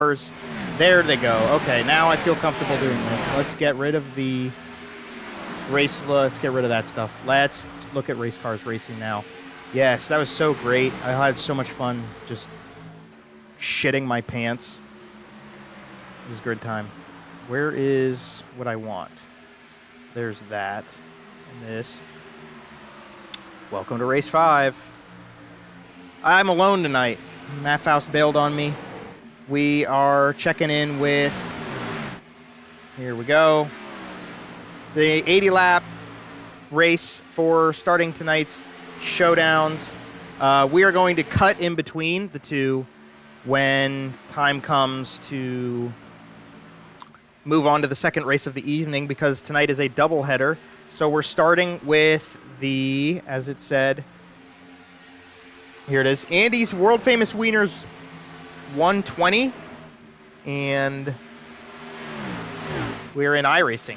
cars. There they go. Okay, now I feel comfortable doing this. Let's get rid of the race. Let's get rid of that stuff. Let's look at race cars racing now. Yes, that was so great. I had so much fun just shitting my pants. It was a good time. Where is what I want? There's that. And this. Welcome to race 5. I'm alone tonight. Matt Faust bailed on me. We are checking in with, here we go, the 80-lap race for starting tonight's showdowns. We are going to cut in between the two when time comes to move on to the second race of the evening, because tonight is a doubleheader. So we're starting with the, as it said, here it is, Andy's world-famous Weiners 120, and we're in iRacing.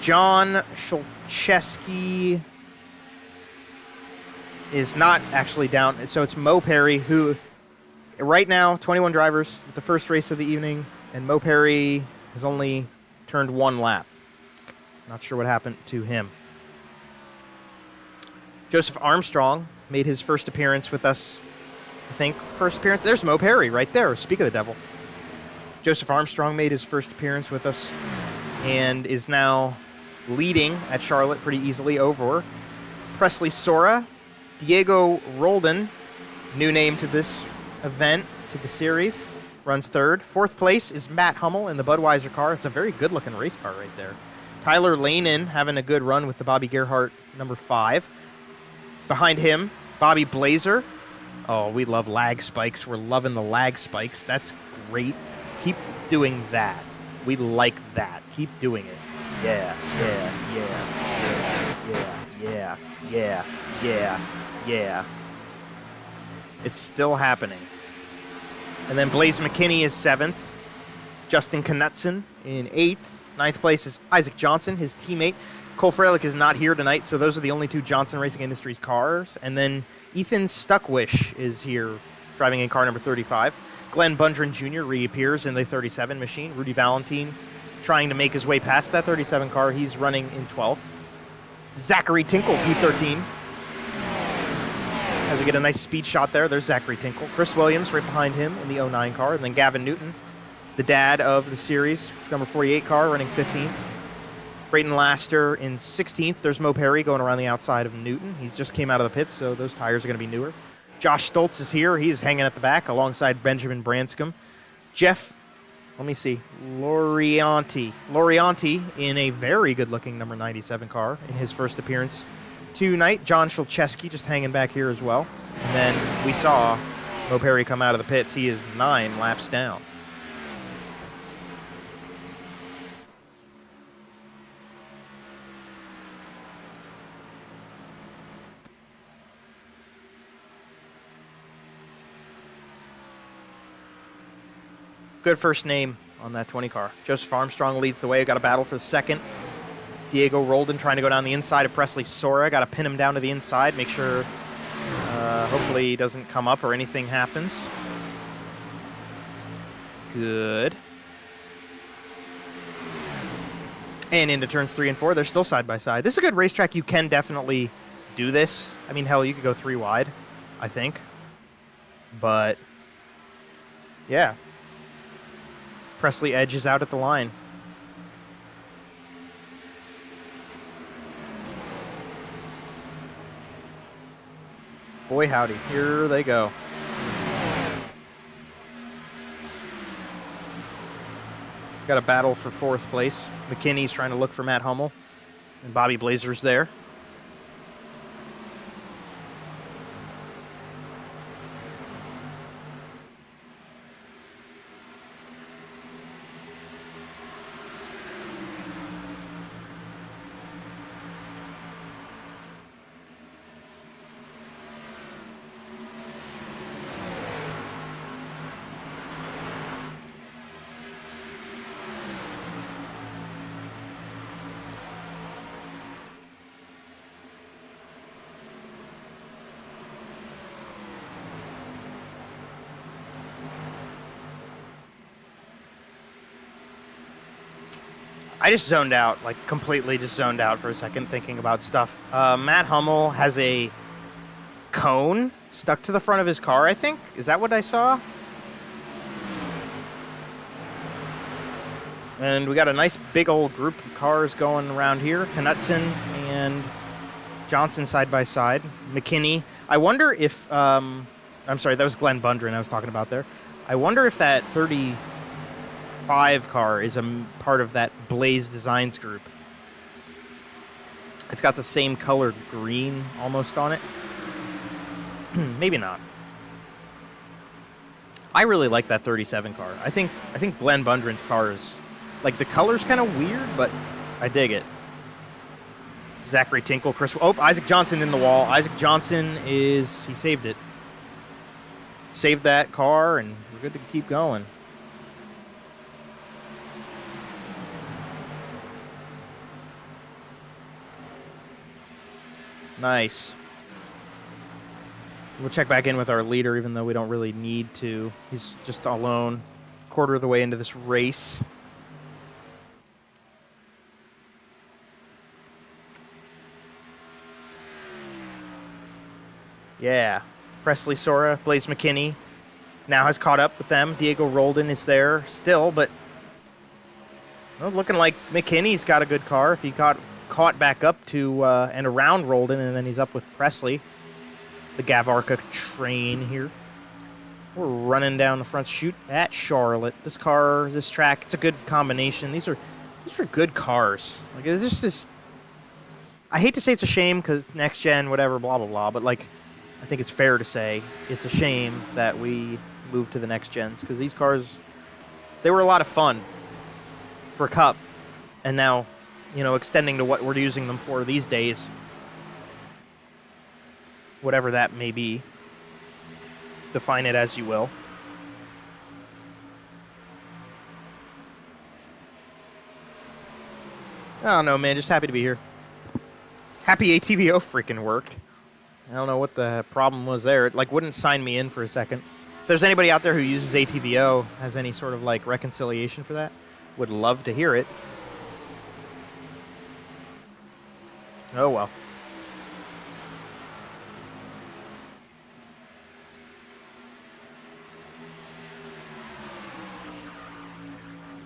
John Shulcheski is not actually down, so it's Mo Perry, who right now, 21 drivers with the first race of the evening, and Mo Perry has only turned one lap. Not sure what happened to him. Joseph Armstrong made his first appearance with us, I think. First appearance. There's Mo Perry right there. Speak of the devil. Joseph Armstrong made his first appearance with us and is now leading at Charlotte pretty easily over Presley Sora. Diego Roldan, new name to this event, to the series, runs third. Fourth place is Matt Hummel in the Budweiser car. It's a very good-looking race car right there. Tyler Lanin having a good run with the Bobby Gerhart number 5. Behind him, Bobby Blazer. Oh, we love lag spikes. We're loving the lag spikes. That's great. Keep doing that. We like that. Keep doing it. Yeah, yeah, yeah, yeah, yeah, yeah, yeah, yeah. It's still happening. And then Blaze McKinney is 7th. Justin Knutson in 8th. 9th place is Isaac Johnson, his teammate. Cole Freilich is not here tonight, so those are the only two Johnson Racing Industries cars. And then Ethan Stuckwish is here, driving in car number 35. Glenn Bundren Jr. reappears in the 37 machine. Rudy Valentine trying to make his way past that 37 car. He's running in 12th. Zachary Tinkle, P13. As we get a nice speed shot there, there's Zachary Tinkle. Chris Williams right behind him in the 09 car. And then Gavin Newton, the dad of the series, number 48 car, running 15th. Brayton Laster in 16th. There's Mo Perry going around the outside of Newton. He just came out of the pits, so those tires are going to be newer. Josh Stoltz is here. He's hanging at the back alongside Benjamin Branscombe. Jeff, let me see, Lorianti in a very good-looking number 97 car in his first appearance tonight. John Shulcheski just hanging back here as well. And then we saw Mo Perry come out of the pits. He is 9 laps down. Good first name on that 20 car. Joseph Armstrong leads the way. Got a battle for the second. Diego Roldan trying to go down the inside of Presley Sora. Got to pin him down to the inside. Make sure, hopefully he doesn't come up or anything happens. Good. And into turns 3 and 4. They're still side by side. This is a good racetrack. You can definitely do this. I mean, hell, you could go 3 wide, I think. But, yeah. Presley edges out at the line. Boy, howdy. Here they go. Got a battle for 4th place. McKinney's trying to look for Matt Hummel. And Bobby Blazer's there. I just zoned out, like completely just zoned out for a second thinking about stuff. Matt Hummel has a cone stuck to the front of his car, I think. Is that what I saw? And we got a nice big old group of cars going around here. Knutson and Johnson side by side. McKinney. I wonder if... I'm sorry, that was Glenn Bundren I was talking about there. I wonder if that 35 car is a part of that Blaze Designs group. It's got the same colored green almost on it. Maybe not. I really like that 37 car. I think Glenn Bundren's car is... Like, the color's kind of weird, but I dig it. Zachary Tinkle, Chris... Oh, Isaac Johnson in the wall. Isaac Johnson is... He saved it. Saved that car, and we're good to keep going. Nice. We'll check back in with our leader, even though we don't really need to. He's just alone, quarter of the way into this race. Yeah. Presley Sora, Blaze McKinney now has caught up with them. Diego Roldan is there still, but well, looking like McKinney's got a good car. If he got caught back up to and around Roldan, and then he's up with Presley. The GAVARCA train here. We're running down the front chute at Charlotte. This car, this track, it's a good combination. These are good cars. Like, it's just this... I hate to say it's a shame because next gen, whatever, blah, blah, blah, but like, I think it's fair to say it's a shame that we moved to the next gens because these cars, they were a lot of fun for Cup, and now, you know, extending to what we're using them for these days, whatever that may be. Define it as you will. I don't know, man. Just happy to be here. Happy ATVO freaking worked. I don't know what the problem was there. It, like, wouldn't sign me in for a second. If there's anybody out there who uses ATVO, has any sort of, like, reconciliation for that, would love to hear it. Oh, well.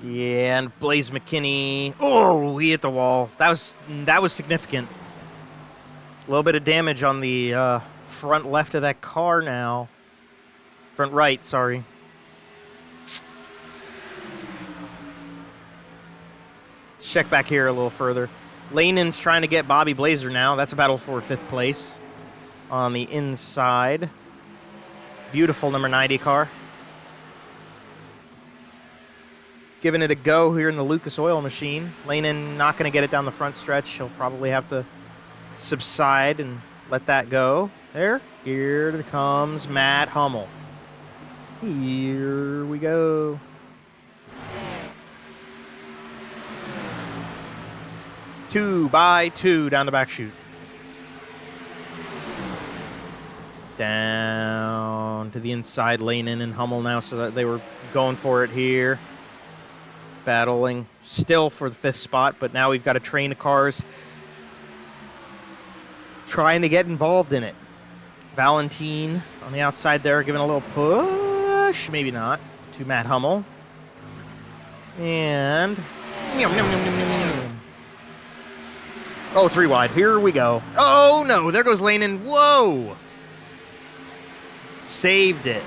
Yeah, and Blaze McKinney. Oh, he hit the wall. That was significant. A little bit of damage on the front left of that car now. Front right, sorry. Let's check back here a little further. Lanen's trying to get Bobby Blazer now. That's a battle for 5th place on the inside. Beautiful number 90 car. Giving it a go here in the Lucas Oil machine. Lanen not going to get it down the front stretch. He'll probably have to subside and let that go. There. Here comes Matt Hummel. Here we go. Two by two down the back chute. Down to the inside, Lanen and Hummel now, so that they were going for it here. Battling still for the 5th spot, but now we've got a train of cars trying to get involved in it. Valentine on the outside there, giving a little push, maybe not, to Matt Hummel. And... Oh, 3 wide. Here we go. Oh, no. There goes Lanen. Whoa. Saved it.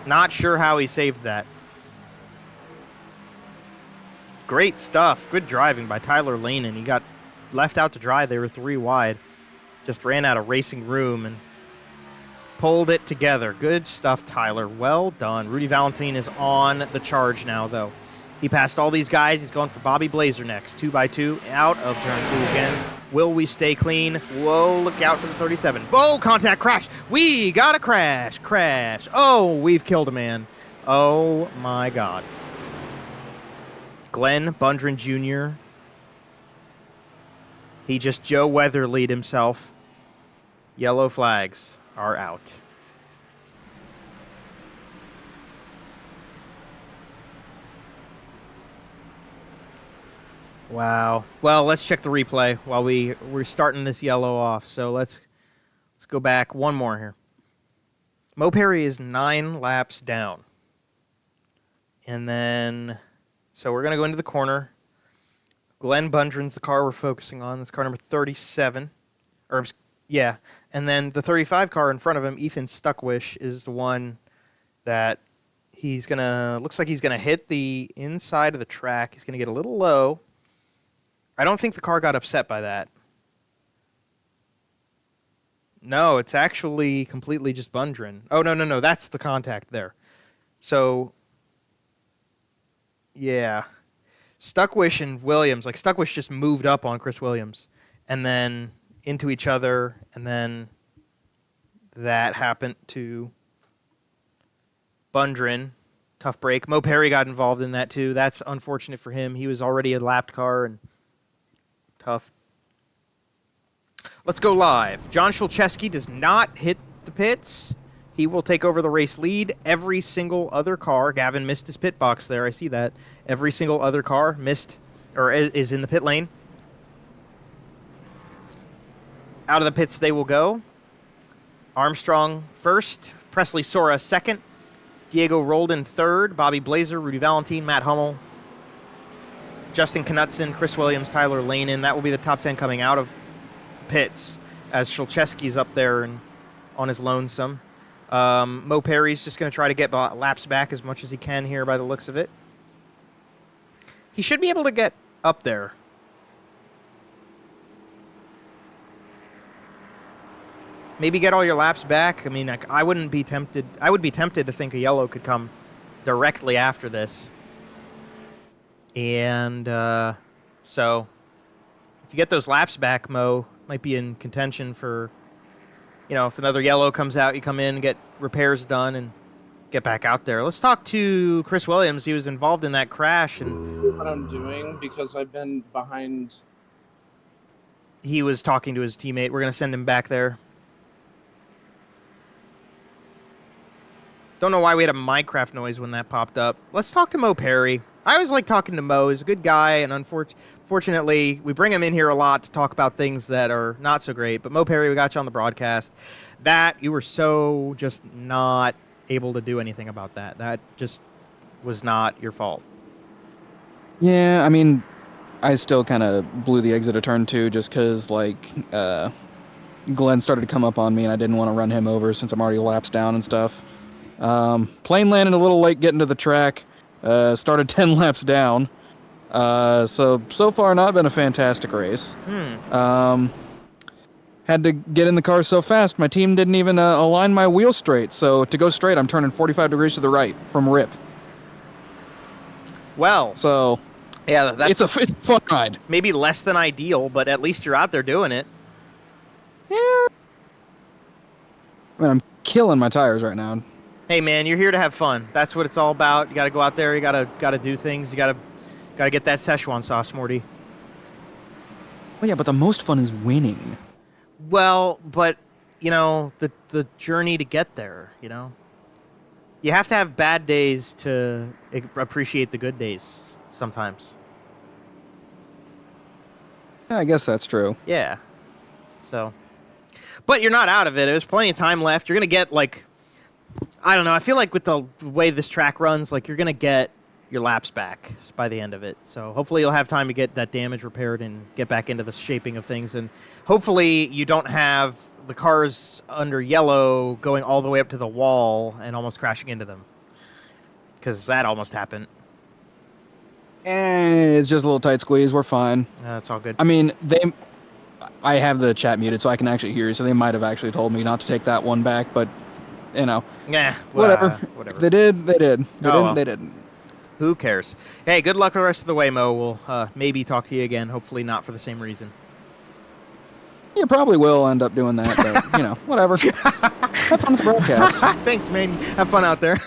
Not sure how he saved that. Great stuff. Good driving by Tyler Lanen. He got left out to dry. They were 3 wide. Just ran out of racing room and pulled it together. Good stuff, Tyler. Well done. Rudy Valentine is on the charge now, though. He passed all these guys. He's going for Bobby Blazer next. 2 by 2 out of turn 2 again. Will we stay clean? Whoa, look out for the 37. Whoa, contact, crash. We got a crash. Crash. Oh, we've killed a man. Oh, my God. Glenn Bundren Jr. He just Joe Weatherly'd himself. Yellow flags are out. Wow. Well, let's check the replay while we're starting this yellow off. So let's go back one more here. Mo Perry is 9 laps down. And then, so we're going to go into the corner. Glenn Bundren's the car we're focusing on. That's car number 37. Yeah. And then the 35 car in front of him, Ethan Stuckwish, is the one that looks like he's going to hit the inside of the track. He's going to get a little low. I don't think the car got upset by that. No, it's actually completely just Bundren. Oh, no. That's the contact there. So, yeah. Stuckwish and Williams, like Stuckwish just moved up on Chris Williams and then into each other, and then that happened to Bundren. Tough break. Mo Perry got involved in that too. That's unfortunate for him. He was already a lapped car and tough. Let's go live. John Shulcheski does not hit the pits. He will take over the race lead. Every single other car, Gavin missed his pit box there. I see that. Every single other car missed or is in the pit lane. Out of the pits they will go. Armstrong first. Presley Sora second. Diego Roldan third. Bobby Blazer, Rudy Valentine, Matt Hummel, Justin Knutson, Chris Williams, Tyler Lanin. That will be the top 10 coming out of pits as Shulcheski's up there and on his lonesome. Mo Perry's just going to try to get laps back as much as he can here by the looks of it. He should be able to get up there. Maybe get all your laps back. I mean, I would be tempted to think a yellow could come directly after this. And so if you get those laps back, Mo might be in contention for, if another yellow comes out, you come in, get repairs done, and get back out there. Let's talk to Chris Williams. He was involved in that crash. And what I'm doing, because I've been behind. He was talking to his teammate. We're going to send him back there. Don't know why we had a Minecraft noise when that popped up. Let's talk to Mo Perry. I always like talking to Mo. He's a good guy, and unfortunately, we bring him in here a lot to talk about things that are not so great. But Mo Perry, we got you on the broadcast. That, you were so just not able to do anything about that. That just was not your fault. Yeah, I mean, I still kind of blew the exit of turn 2 just because, Glenn started to come up on me, and I didn't want to run him over since I'm already laps down and stuff. Plane landed a little late getting to the track. Started 10 laps down. So far not been a fantastic race. Had to get in the car so fast, my team didn't even align my wheel straight. So to go straight, I'm turning 45 degrees to the right from rip. Well, so yeah, it's a fun ride. Maybe less than ideal, but at least you're out there doing it. Yeah. I mean, I'm killing my tires right now. Hey man, you're here to have fun. That's what it's all about. You got to go out there. You got to do things. You got to get that Szechuan sauce, Morty. Well, yeah, but the most fun is winning. Well, but the journey to get there. You have to have bad days to appreciate the good days. Sometimes. Yeah, I guess that's true. Yeah. So, but you're not out of it. There's plenty of time left. You're gonna get I don't know. I feel like with the way this track runs, you're going to get your laps back by the end of it. So hopefully you'll have time to get that damage repaired and get back into the shaping of things. And hopefully you don't have the cars under yellow going all the way up to the wall and almost crashing into them. Because that almost happened. It's just a little tight squeeze. We're fine. That's all good. I mean, I have the chat muted so I can actually hear you. So they might have actually told me not to take that one back, but... Yeah, whatever. They did. They didn't. They didn't. Who cares? Hey, good luck the rest of the way, Mo. We'll maybe talk to you again. Hopefully not for the same reason. You probably will end up doing that, but, whatever. Have fun with the broadcast. Thanks, man. Have fun out there.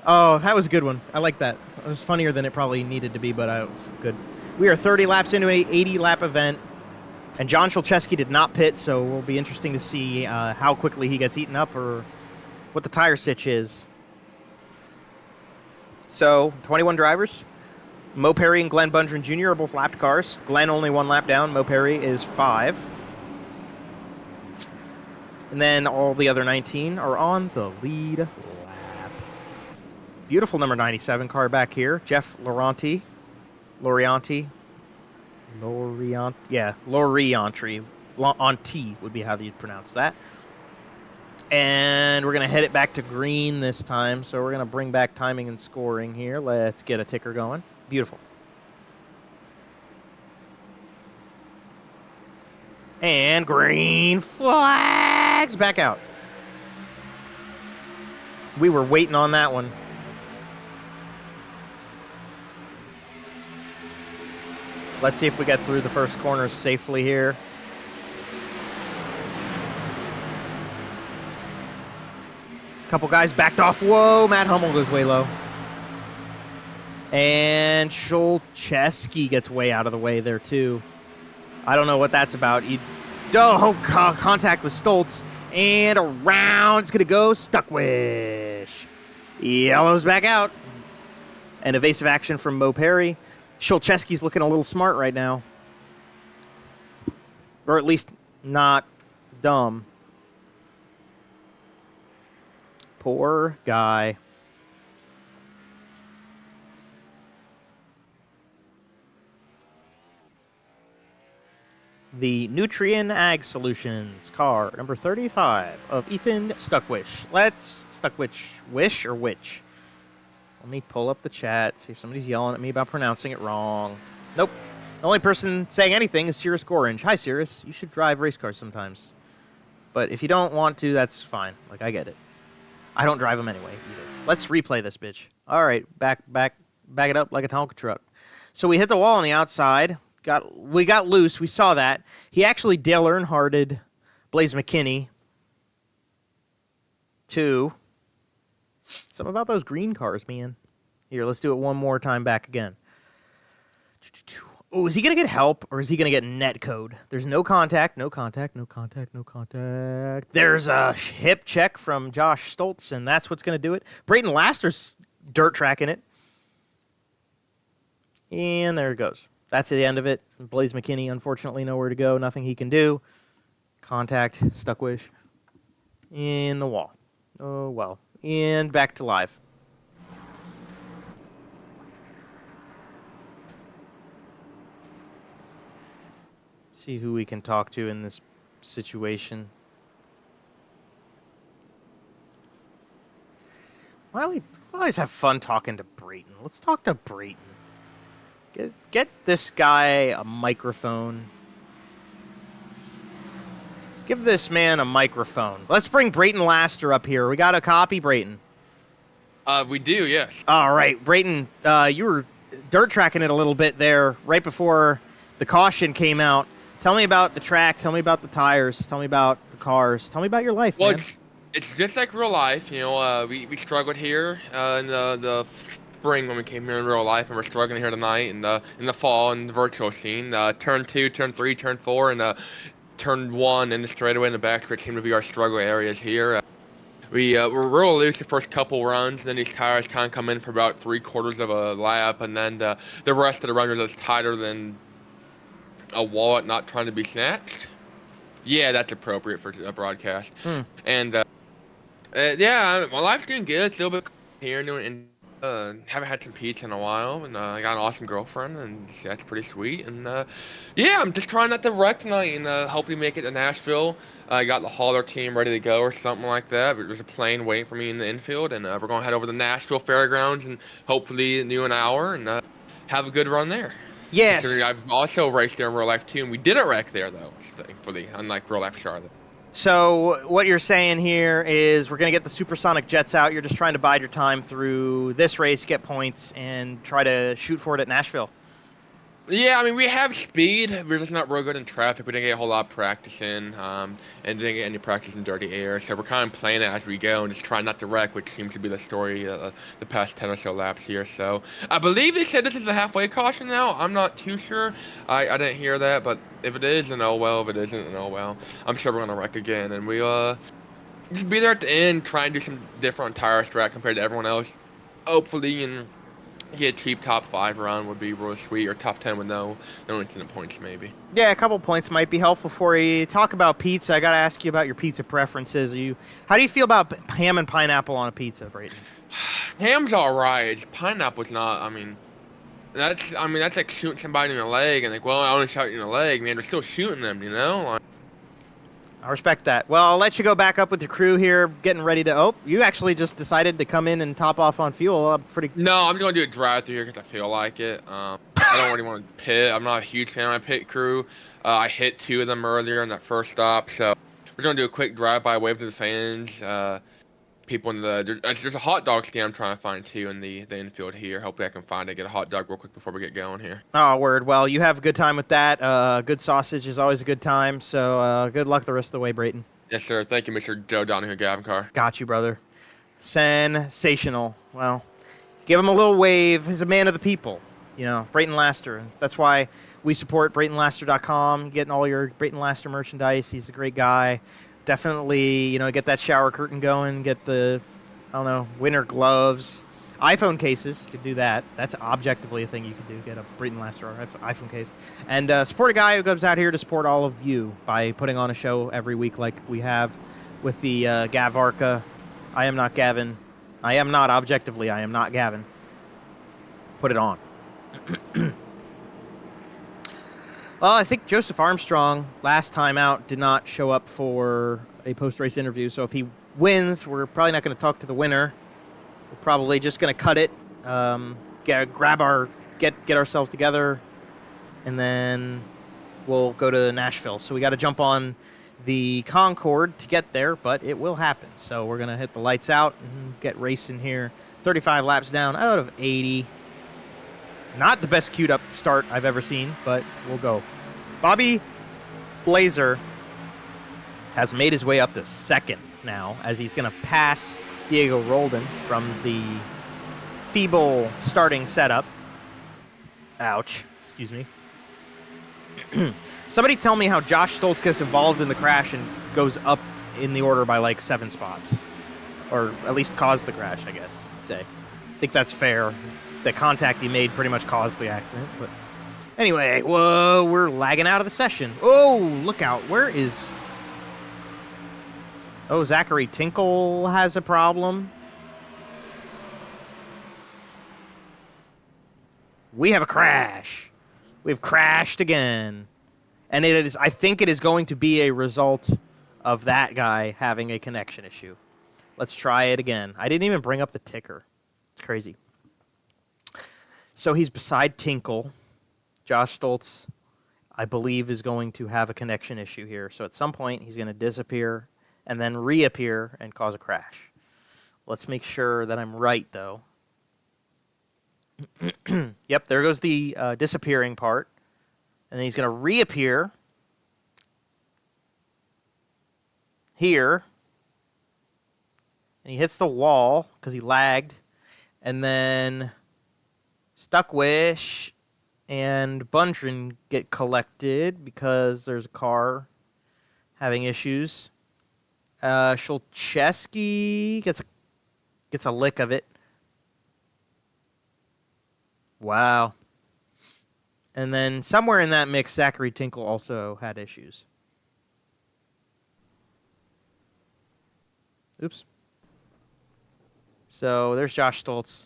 Oh, that was a good one. I like that. It was funnier than it probably needed to be, but it was good. We are 30 laps into an 80-lap event. And John Shulcheski did not pit, so it will be interesting to see how quickly he gets eaten up or what the tire sitch is. So, 21 drivers. Mo Perry and Glenn Bundren Jr. are both lapped cars. Glenn only 1 lap down. Mo Perry is 5. And then all the other 19 are on the lead lap. Beautiful number 97 car back here. Jeff Laurenti. Yeah, Laurientry. Laurenti would be how you'd pronounce that. And we're going to head it back to green this time. So we're going to bring back timing and scoring here. Let's get a ticker going. Beautiful. And green flags back out. We were waiting on that one. Let's see if we get through the first corners safely here. Couple guys backed off. Whoa, Matt Hummel goes way low. And Szulczewski gets way out of the way there, too. I don't know what that's about. Contact with Stoltz. And around it's going to go Stuckwish. Yellow's back out. And evasive action from Mo Perry. Szulczewski's looking a little smart right now. Or at least not dumb. Poor guy. The Nutrien Ag Solutions car, number 35 of Ethan Stuckwish. Wish or which? Let me pull up the chat, see if somebody's yelling at me about pronouncing it wrong. Nope. The only person saying anything is Cirrus Gorange. Hi, Cirrus. You should drive race cars sometimes. But if you don't want to, that's fine. Like, I get it. I don't drive them anyway, either. Let's replay this, bitch. All right, back it up like a Tonka truck. So we hit the wall on the outside. We got loose. We saw that. He actually Dale Earnhardted Blaze McKinney. 2. Something about those green cars, man. Here, let's do it one more time back again. Oh, is he going to get help, or is he going to get net code? There's no contact. There's a hip check from Josh Stoltz, and that's what's going to do it. Brayton Laster's dirt tracking it. And there it goes. That's the end of it. Blaze McKinney, unfortunately, nowhere to go. Nothing he can do. Contact, Stuckwish. In the wall. Oh, well. And back to live. See who we can talk to in this situation. We always have fun talking to Brayton. Let's talk to Brayton. Get this guy a microphone. Give this man a microphone. Let's bring Brayton Laster up here. We got a copy, Brayton. We do, yes. All right, Brayton, you were dirt tracking it a little bit there right before the caution came out. Tell me about the track. Tell me about the tires. Tell me about the cars. Tell me about your life, man. It's just like real life. You know, we struggled here in the spring when we came here in real life, and we're struggling here tonight in the fall in the virtual scene. Turn 2, turn 3, turn 4, and turn 1 in the straightaway in the backstretch seem to be our struggle areas here. We're real loose the first couple runs, and then these tires kind of come in for about 3/4 of a lap, and then the rest of the run is tighter than a wallet not trying to be snatched. Yeah, that's appropriate for a broadcast. And yeah, my life's doing good. It's a little bit here and haven't had some pizza in a while, and I got an awesome girlfriend, and that's pretty sweet. And yeah, I'm just trying not to wreck tonight, and hopefully make it to Nashville. I got the hauler team ready to go or something like that. But there's a plane waiting for me in the infield, and we're gonna head over to the Nashville Fairgrounds and hopefully do an hour and have a good run there. Yes. I've also raced there in real life too, and we didn't wreck there though, thankfully, unlike real life Charlotte. So what you're saying here is we're going to get the supersonic jets out. You're just trying to bide your time through this race, get points, and try to shoot for it at Nashville. Yeah, I mean, we have speed. We're just not real good in traffic. We didn't get a whole lot of practice in, and didn't get any practice in dirty air. So we're kind of playing it as we go and just trying not to wreck, which seems to be the story the past 10 or so laps here. So I believe they said this is the halfway caution now. I'm not too sure. I didn't hear that, but if it is, then oh well. If it isn't, then oh well. I'm sure we're going to wreck again. And we'll just be there at the end, try and do some different tire strat compared to everyone else. Hopefully, and Get a cheap top 5 run would be really sweet, or top 10 with no incident points maybe. Yeah, a couple points might be helpful for you. Talk about pizza. I got to ask you about your pizza preferences. How do you feel about ham and pineapple on a pizza, Brayton? Ham's alright. Pineapple's not. That's like shooting somebody in the leg, and like, well, I only shot you in the leg, man. They're still shooting them, you know. Like, I respect that. Well, I'll let you go back up with your crew here, getting ready to. Oh, you actually just decided to come in and top off on fuel. Pretty. no, I'm just gonna do a drive through here because I feel like it. I don't really want to pit. I'm not a huge fan of my pit crew. I hit 2 of them earlier on that first stop, so we're gonna do a quick drive-by, wave to the fans. People in there's a hot dog stand I'm trying to find too in the infield here. Hopefully I can find it. Get a hot dog real quick before we get going here. Oh, word. Well, you have a good time with that. Good sausage is always a good time. So good luck the rest of the way, Brayton. Yes, sir. Thank you, Mr. Joe Donahue, GAVARCA. Got you, brother. Sensational. Well, give him a little wave. He's a man of the people. You know, Brayton Laster. That's why we support BraytonLaster.com. Getting all your Brayton Laster merchandise. He's a great guy. Definitely, get that shower curtain going. Get the, winter gloves. iPhone cases. You could do that. That's objectively a thing you could do. Get a Brayton Laster. That's an iPhone case. And support a guy who comes out here to support all of you by putting on a show every week like we have with the GAVARCA. I am not Gavin. I am not objectively. I am not Gavin. Put it on. Well, I think Joseph Armstrong, last time out, did not show up for a post-race interview. So if he wins, we're probably not going to talk to the winner. We're probably just going to cut it, get ourselves together, and then we'll go to Nashville. So we got to jump on the Concorde to get there, but it will happen. So we're going to hit the lights out and get racing here. 35 laps down out of 80. Not the best queued up start I've ever seen, but we'll go. Bobby Blazer has made his way up to second now as he's going to pass Diego Roldan from the feeble starting setup. Ouch. Excuse me. Somebody tell me how Josh Stoltz gets involved in the crash and goes up in the order by like 7 spots. Or at least caused the crash, I guess you could say. I think that's fair. The contact he made pretty much caused the accident. But anyway, whoa, we're lagging out of the session. Oh, look out. Where is... Oh, Zachary Tinkle has a problem. We have a crash. We've crashed again. And I think it is going to be a result of that guy having a connection issue. Let's try it again. I didn't even bring up the ticker. It's crazy. So he's beside Tinkle. Josh Stoltz, I believe, is going to have a connection issue here. So at some point, he's going to disappear and then reappear and cause a crash. Let's make sure that I'm right, though. Yep, there goes the disappearing part. And then he's going to reappear here. And he hits the wall because he lagged. And then Stuckwish and Bundren get collected because there's a car having issues. Shulcheski gets a lick of it. Wow. And then somewhere in that mix, Zachary Tinkle also had issues. Oops. So there's Josh Stoltz.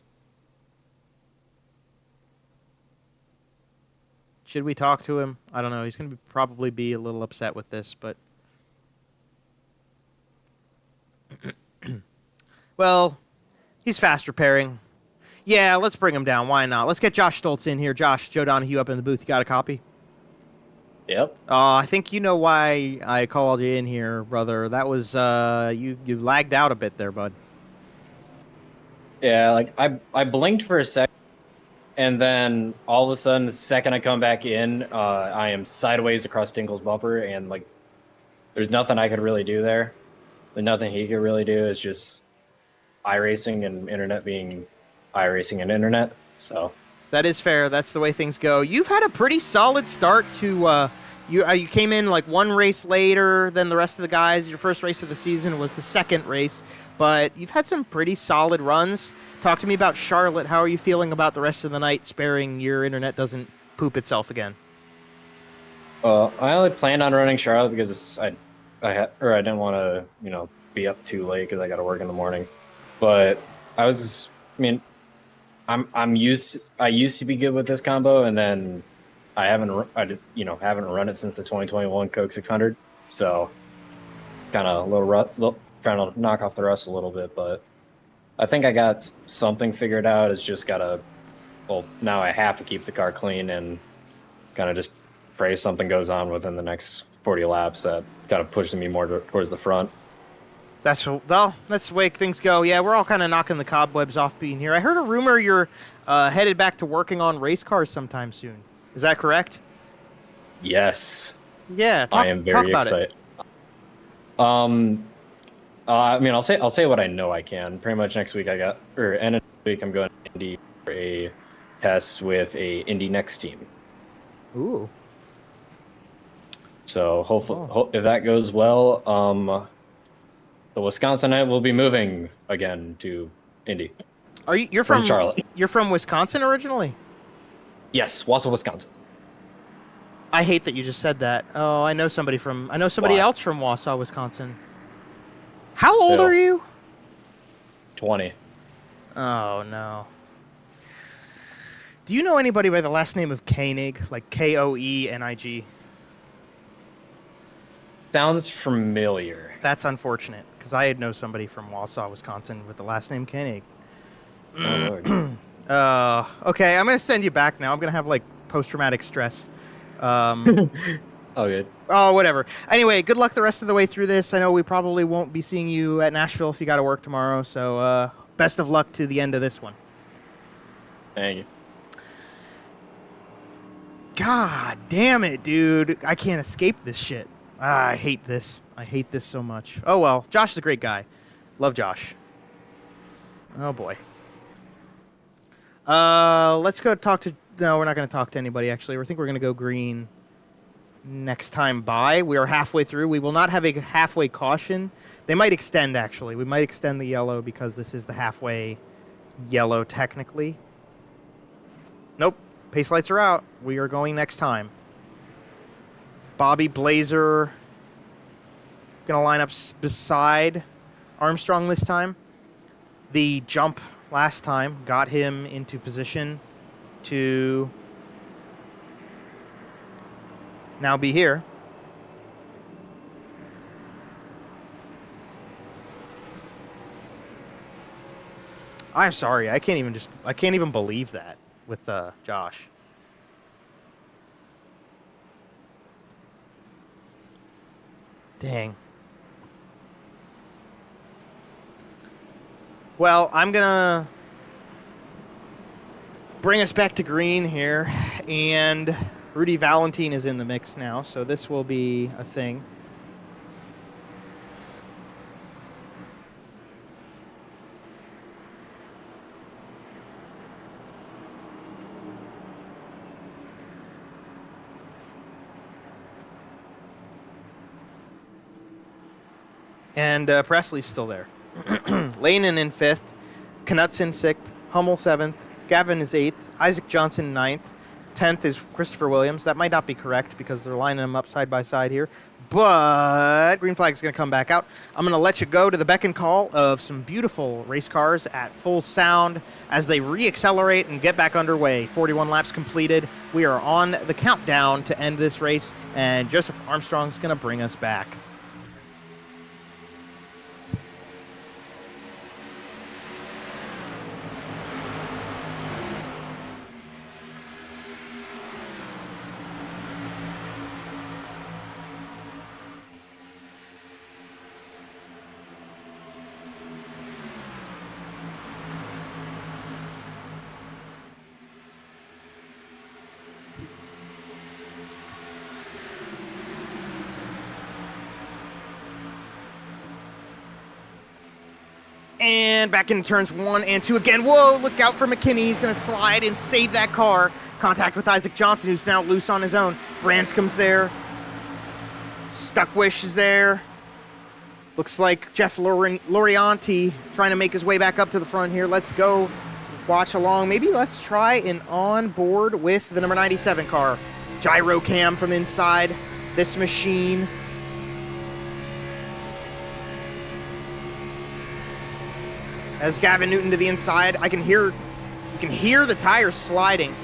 Should we talk to him? I don't know. He's going to probably be a little upset with this, but... Well, he's fast repairing. Yeah, let's bring him down. Why not? Let's get Josh Stoltz in here. Josh, Joe Donahue up in the booth. You got a copy? Yep. I think you know why I called you in here, brother. That was, you lagged out a bit there, bud. Yeah, like I blinked for a second, and then all of a sudden, the second I come back in, I am sideways across Tinkle's bumper, and like, there's nothing I could really do there. There's nothing he could really do. It's just iRacing and internet being iRacing and internet. So that is fair. That's the way things go. You've had a pretty solid start to You came in like one race later than the rest of the guys. Your first race of the season was the second race, but you've had some pretty solid runs. Talk to me about Charlotte. How are you feeling about the rest of the night, sparing your internet doesn't poop itself again? I only planned on running Charlotte because I didn't want to, be up too late because I got to work in the morning. But I used to be good with this combo, and then I haven't run it since the 2021 Coke 600. So kind of trying to knock off the rust a little bit, but I think I got something figured out. It's just now I have to keep the car clean and kind of just pray something goes on within the next 40 laps that kind of pushes me more towards the front. That's the way things go. Yeah, we're all kind of knocking the cobwebs off being here. I heard a rumor you're headed back to working on race cars sometime soon. Is that correct? Yes. Yeah, I am very excited. I'll say what I know I can. Pretty much next week end of next week I'm going to Indy for a test with a Indy Next team. Ooh. So hopefully, if that goes well, the Wisconsinite will be moving again to Indy. You're from Charlotte? You're from Wisconsin originally? Yes, Wausau, Wisconsin. I hate that you just said that. Oh, I know somebody else from Wausau, Wisconsin. How old are you? 20. Oh no. Do you know anybody by the last name of Koenig, like Koenig? Sounds familiar. That's unfortunate, because I know somebody from Wausau, Wisconsin with the last name Koenig. Oh, Lord. Okay, I'm going to send you back now. I'm going to have, like, post-traumatic stress. Oh, good. Oh, whatever. Anyway, good luck the rest of the way through this. I know we probably won't be seeing you at Nashville if you got to work tomorrow, so best of luck to the end of this one. Thank you. God damn it, dude. I can't escape this shit. I hate this. I hate this so much. Oh, well. Josh is a great guy. Love Josh. Oh, boy. Let's go talk to... No, we're not going to talk to anybody, actually. I think we're going to go green next time by. We are halfway through. We will not have a halfway caution. They might extend, actually. We might extend the yellow because this is the halfway yellow, technically. Nope. Pace lights are out. We are going next time. Bobby Blazer going to line up beside Armstrong this time. The jump last time got him into position to now be here. I'm sorry. I can't even believe that with Josh. Dang. Well, I'm going to bring us back to green here, and Rudy Valentine is in the mix now, so this will be a thing. And Presley's still there. Lehnen in 5th, Knutson 6th, Hummel 7th, Gavin is 8th, Isaac Johnson 9th, 10th is Christopher Williams. That might not be correct because they're lining them up side by side here. But green flag is going to come back out. I'm going to let you go to the beck and call of some beautiful race cars at full sound as they re-accelerate and get back underway. 41 laps completed. We are on the countdown to end this race, and Joseph Armstrong's going to bring us back. And back into turns 1 and 2 again. Whoa, look out for McKinney. He's going to slide and save that car. Contact with Isaac Johnson, who's now loose on his own. Branscom's there. Stuckwish is there. Looks like Jeff Lorianti trying to make his way back up to the front here. Let's go watch along. Maybe let's try an on board with the number 97 car. Gyro cam from inside this machine. As Gavin Newton to the inside, you can hear the tires sliding.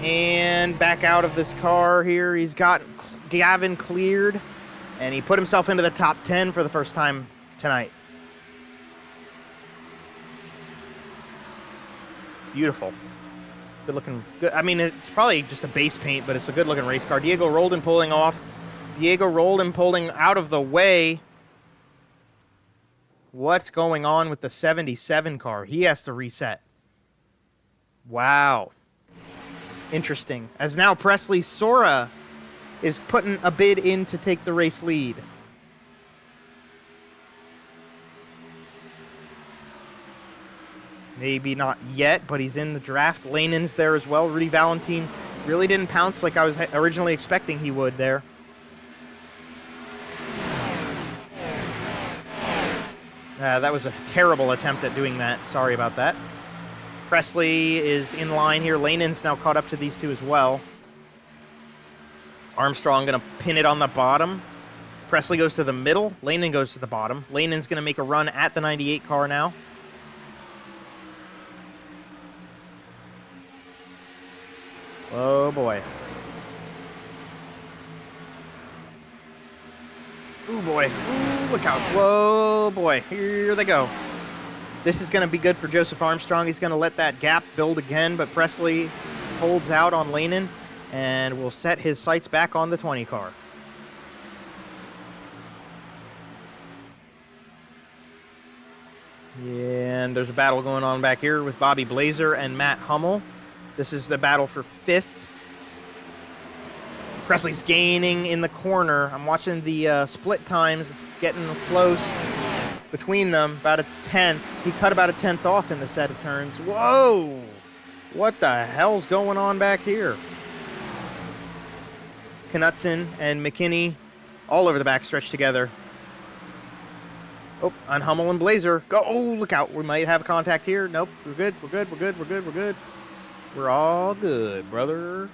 And back out of this car here. He's got Gavin cleared, and he put himself into the top 10 for the first time tonight. Beautiful. Good looking. Good. I mean, it's probably just a base paint, but it's a good looking race car. Diego Roldan pulling off. Diego Roldan pulling out of the way. What's going on with the 77 car? He has to reset. Wow. Interesting. As now Presley Sora is putting a bid in to take the race lead. Maybe not yet, but he's in the draft. Lanen's there as well. Rudy Valentine really didn't pounce like I was originally expecting he would there. That was a terrible attempt at doing that. Sorry about that. Presley is in line here. Lanen's now caught up to these two as well. Armstrong going to pin it on the bottom. Presley goes to the middle. Lanen goes to the bottom. Lanen's going to make a run at the 98 car now. Oh, boy. Oh, boy. Ooh, look out. Whoa, boy. Here they go. This is going to be good for Joseph Armstrong. He's going to let that gap build again, but Presley holds out on Lanen and will set his sights back on the 20 car. And there's a battle going on back here with Bobby Blazer and Matt Hummel. This is the battle for 5th. Presley's gaining in the corner. I'm watching the split times. It's getting close between them, about a 10th. He cut about a 10th off in the set of turns. Whoa! What the hell's going on back here? Knutson and McKinney all over the backstretch together. Oh, on Hummel and Blazer. Go! Oh, look out. We might have contact here. Nope. We're good. We're good. We're good. We're good. We're good. We're all good, brother.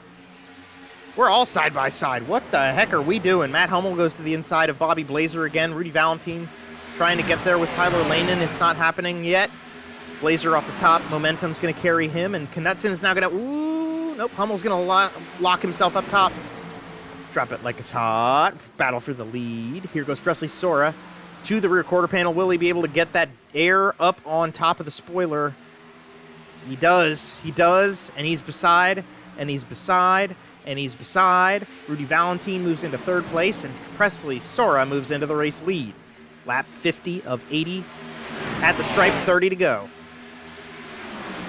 We're all side by side. What the heck are we doing? Matt Hummel goes to the inside of Bobby Blazer again. Rudy Valentine trying to get there with Tyler Lanen. It's not happening yet. Blazer off the top. Momentum's going to carry him. And Knutson's now going to... Ooh, nope. Hummel's going to lock himself up top. Drop it like it's hot. Battle for the lead. Here goes Presley Sora to the rear quarter panel. Will he be able to get that air up on top of the spoiler? He does. He does. And he's beside. And he's beside. And he's beside. Rudy Valentine moves into 3rd place. And Presley Sora moves into the race lead. Lap 50 of 80 at the stripe, 30 to go.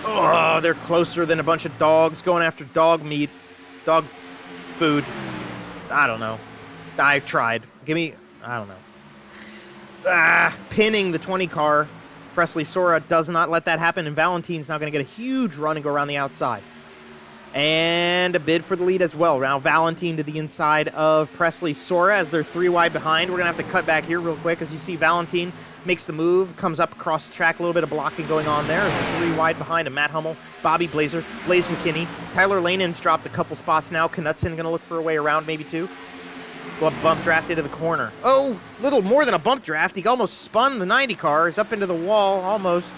Oh, they're closer than a bunch of dogs going after dog meat, dog food. I don't know. I tried. I don't know. Pinning the 20 car. Presley Sora does not let that happen, and Valentine's now going to get a huge run and go around the outside. And a bid for the lead as well. Now Valentine to the inside of Presley Sora as they're 3 wide behind. We're going to have to cut back here real quick as you see Valentine makes the move, comes up across the track, a little bit of blocking going on there. As they're 3 wide behind him. Matt Hummel, Bobby Blazer, Blaze McKinney. Tyler Lanen's dropped a couple spots now. Knutson going to look for a way around maybe too. Go up bump draft into the corner. Oh, little more than a bump draft. He almost spun the 90 car. He's up into the wall almost.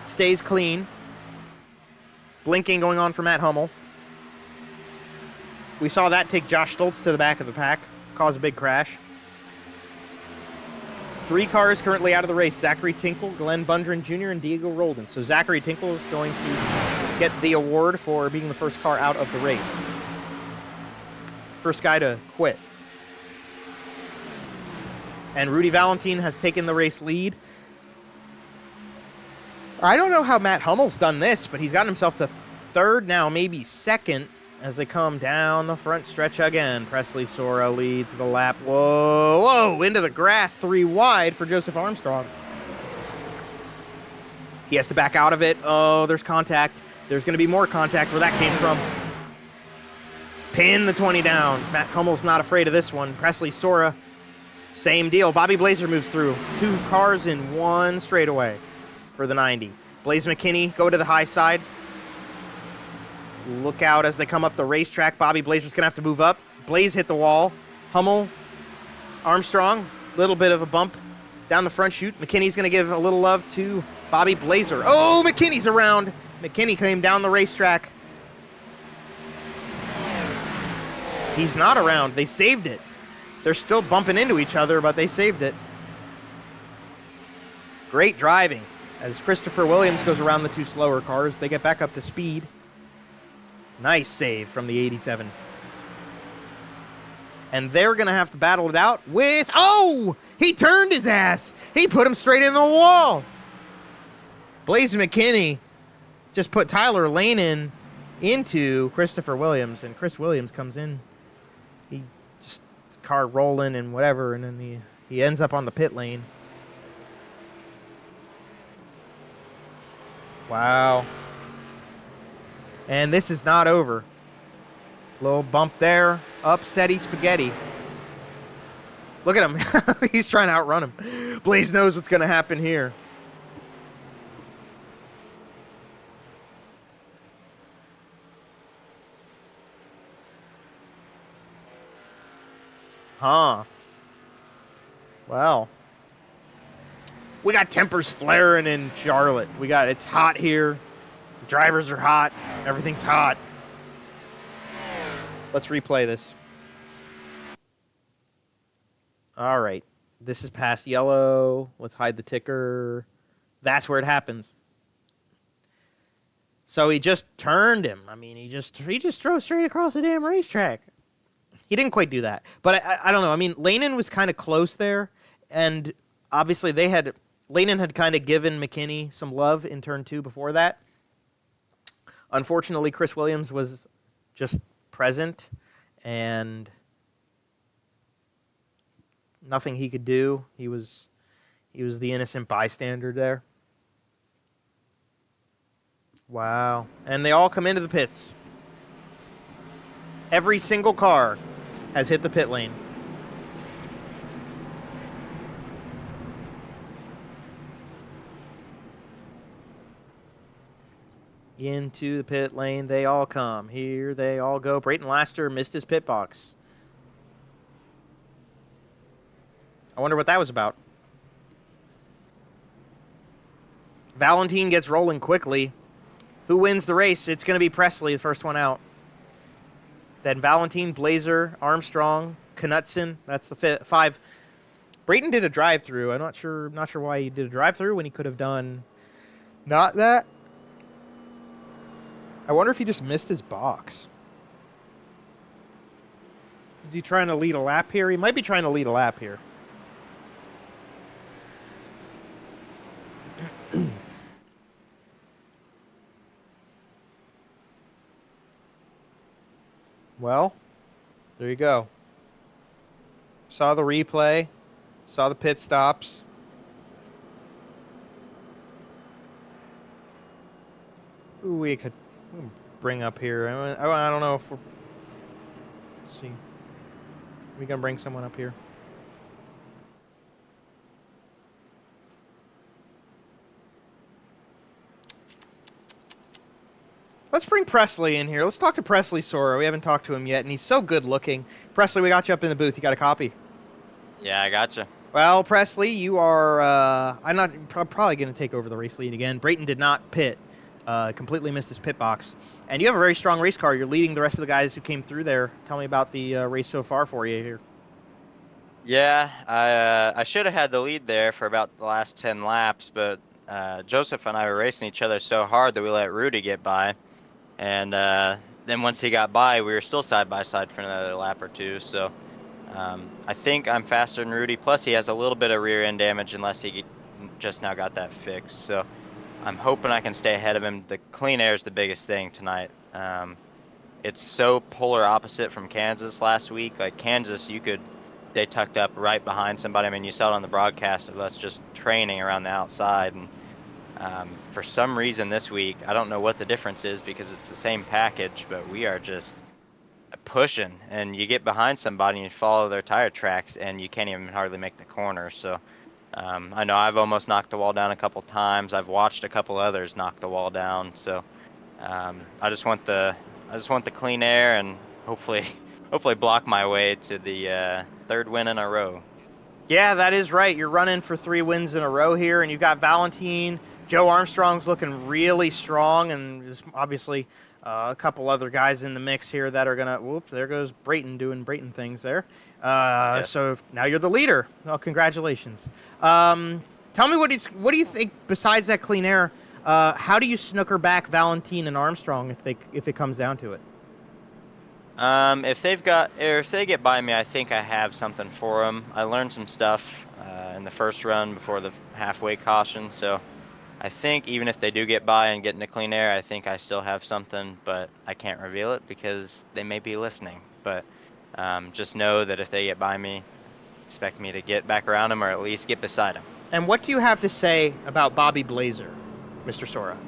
Stays clean. Blinking going on for Matt Hummel. We saw that take Josh Stoltz to the back of the pack, cause a big crash. 3 cars currently out of the race. Zachary Tinkle, Glenn Bundren Jr., and Diego Roldan. So Zachary Tinkle is going to get the award for being the first car out of the race. First guy to quit. And Rudy Valentine has taken the race lead. I don't know how Matt Hummel's done this, but he's gotten himself to 3rd now, maybe 2nd. As they come down the front stretch again. Presley Sora leads the lap. Whoa, whoa, into the grass, 3 wide for Joseph Armstrong. He has to back out of it. Oh, there's contact. There's going to be more contact where that came from. Pin the 20 down. Matt Hummel's not afraid of this one. Presley Sora, same deal. Bobby Blazer moves through. 2 cars in 1 straightaway for the 90. Blaze McKinney go to the high side. Look out as they come up the racetrack. Bobby Blazer's going to have to move up. Blaze hit the wall. Hummel, Armstrong, little bit of a bump down the front chute. McKinney's going to give a little love to Bobby Blazer. Oh, McKinney's around. McKinney came down the racetrack. He's not around. They saved it. They're still bumping into each other, but they saved it. Great driving. As Christopher Williams goes around the 2 slower cars, they get back up to speed. Nice save from the 87. And they're going to have to battle it out with... Oh! He turned his ass! He put him straight in the wall! Blaze McKinney just put Tyler Lane into Christopher Williams, and Chris Williams comes in. He just... car rolling and whatever, and then he ends up on the pit lane. Wow. And this is not over. Little bump there. Upsetty spaghetti. Look at him. He's trying to outrun him. Blaze knows what's going to happen here. Huh. Well. We got tempers flaring in Charlotte. It's hot here. The drivers are hot. Everything's hot. Let's replay this. All right. This is past yellow. Let's hide the ticker. That's where it happens. So he just turned him. I mean, he just drove straight across the damn racetrack. He didn't quite do that. But I don't know. I mean, Lanen was kind of close there. And obviously Lanen had kind of given McKinney some love in turn 2 before that. Unfortunately, Chris Williams was just present, and nothing he could do. He was the innocent bystander there. Wow. And they all come into the pits. Every single car has hit the pit lane. Into the pit lane they all come. Here they all go. Brayton Laster missed his pit box. I wonder what that was about. Valentine gets rolling quickly. Who wins the race? It's going to be Presley, the first one out. Then Valentine, Blazer, Armstrong, Knutson. That's the 5. Brayton did a drive-through. I'm not sure why he did a drive-through when he could have done not that. I wonder if he just missed his box. Is he trying to lead a lap here? He might be trying to lead a lap here. Well, there you go. Saw the replay. Saw the pit stops. Ooh, we could bring up here. I don't know if we're... Let's see. We can bring someone up here. Let's bring Presley in here. Let's talk to Presley Sora. We haven't talked to him yet, and he's so good looking. Presley, we got you up in the booth. You got a copy? Yeah, I gotcha. Well, Presley, you are... I'm not probably going to take over the race lead again. Brayton did not pit. Completely missed his pit box. And you have a very strong race car. You're leading the rest of the guys who came through there. Tell me about the race so far for you here. Yeah, I should have had the lead there for about the last 10 laps, but Joseph and I were racing each other so hard that we let Rudy get by. And then once he got by, we were still side by side for another lap or two. So I think I'm faster than Rudy. Plus, he has a little bit of rear end damage unless he just now got that fixed. So I'm hoping I can stay ahead of him. The clean air is the biggest thing tonight. It's so polar opposite from Kansas last week. Like Kansas, you could stay tucked up right behind somebody. I mean, you saw it on the broadcast of us just training around the outside. And For some reason this week, I don't know what the difference is because it's the same package, but we are just pushing, and you get behind somebody and you follow their tire tracks and you can't even hardly make the corner. So I know I've almost knocked the wall down a couple times. I've watched a couple others knock the wall down. So I just want the clean air and hopefully block my way to the third win in a row. Yeah, that is right. You're running for 3 wins in a row here, and you've got Valentine. Joe Armstrong's looking really strong, and there's obviously a couple other guys in the mix here that are going to... Whoops, there goes Brayton doing Brayton things there. Yes. So now you're the leader. Well, congratulations. Tell me, what do you think, besides that clean air, how do you snooker back Valentine and Armstrong if it comes down to it? If they get by me, I think I have something for them. I learned some stuff in the first run before the halfway caution, so I think even if they do get by and get into clean air, I think I still have something, but I can't reveal it because they may be listening. But just know that if they get by me, expect me to get back around them or at least get beside them. And what do you have to say about Bobby Blazer, Mr. Sora?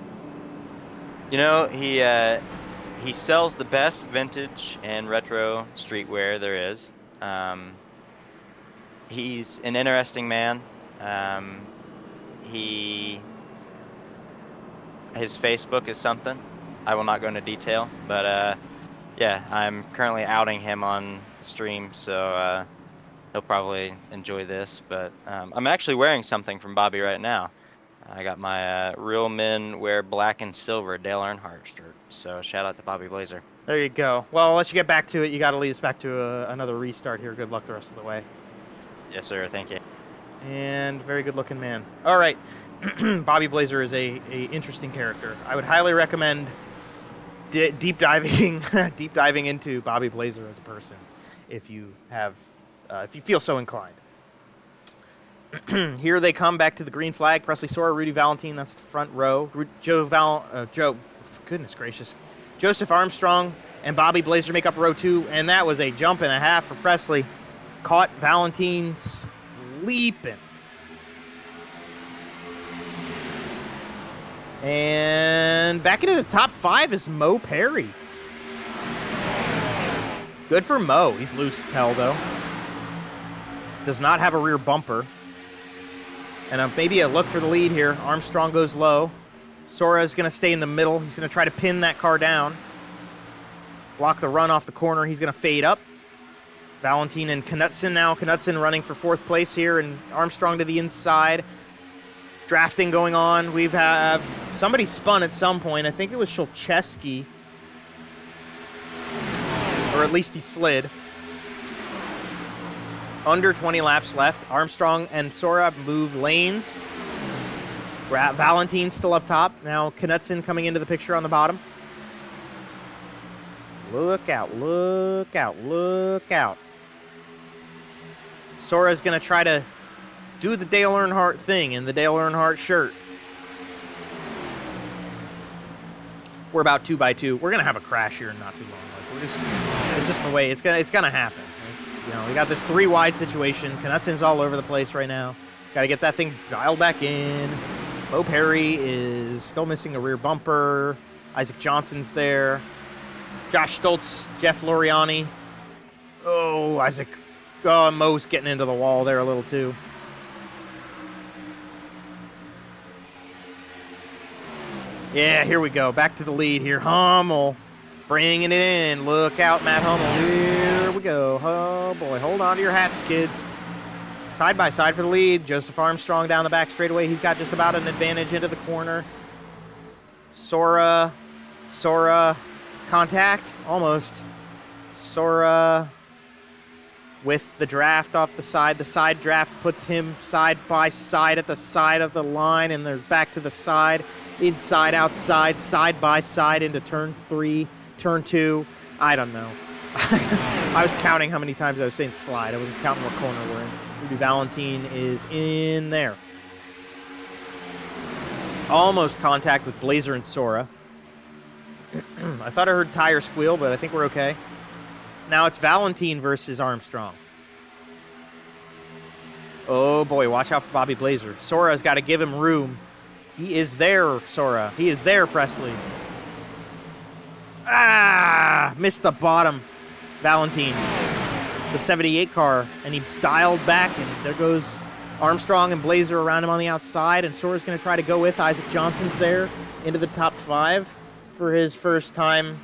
You know, he sells the best vintage and retro streetwear there is. He's an interesting man. His Facebook is something. I will not go into detail, but yeah, I'm currently outing him on stream, so he'll probably enjoy this. But I'm actually wearing something from Bobby right now. I got my Real Men Wear Black and Silver Dale Earnhardt shirt. So shout out to Bobby Blazer. There you go. Well, I'll let you get back to it. You got to lead us back to another restart here. Good luck the rest of the way. Yes, sir. Thank you. And very good-looking man. All right. Bobby Blazer is a interesting character. I would highly recommend deep diving into Bobby Blazer as a person if you feel so inclined. Here they come back to the green flag. Presley Sora, Rudy Valentine, that's the front row. Joe, goodness gracious. Joseph Armstrong and Bobby Blazer make up row 2, and that was a jump and a half for Presley. Caught Valentine sleeping. And back into the top 5 is Mo Perry. Good for Mo. He's loose as hell, though. Does not have a rear bumper. And maybe a look for the lead here. Armstrong goes low. Sora is going to stay in the middle. He's going to try to pin that car down. Block the run off the corner. He's going to fade up. Valentine and Knutson now. Knutson running for 4th place here, and Armstrong to the inside. Drafting going on. We have somebody spun at some point. I think it was Shulcheski. Or at least he slid. Under 20 laps left. Armstrong and Sora move lanes. Valentine's still up top. Now Knutson coming into the picture on the bottom. Look out, look out, look out. Sora's going to try to do the Dale Earnhardt thing in the Dale Earnhardt shirt. We're about 2 by 2. We're going to have a crash here in not too long. It's just the way it's gonna happen. You know, we got this 3 wide situation. Knutson's all over the place right now. Got to get that thing dialed back in. Mo Perry is still missing a rear bumper. Isaac Johnson's there. Josh Stoltz, Jeff Loriani. Oh, Isaac. Oh, Mo's getting into the wall there a little too. Yeah, here we go. Back to the lead here. Hummel bringing it in. Look out, Matt Hummel. Here we go. Oh, boy. Hold on to your hats, kids. Side by side for the lead. Joseph Armstrong down the back straightaway. He's got just about an advantage into the corner. Sora. Contact. Almost. Sora with the draft off the side. The side draft puts him side by side at the side of the line, and they're back to the side. Inside, outside, side by side into turn 3, turn 2. I don't know. I was counting how many times I was saying slide. I wasn't counting what corner we're in. Rudy Valentine is in there. Almost contact with Blazer and Sora. I thought I heard tire squeal, but I think we're okay. Now it's Valentine versus Armstrong. Oh boy, watch out for Bobby Blazer. Sora's got to give him room. He is there, Sora. He is there, Presley. Ah! Missed the bottom. Valentine. The 78 car. And he dialed back, and there goes Armstrong and Blazer around him on the outside, and Sora's going to try to go with. Isaac Johnson's there into the top 5 for his first time,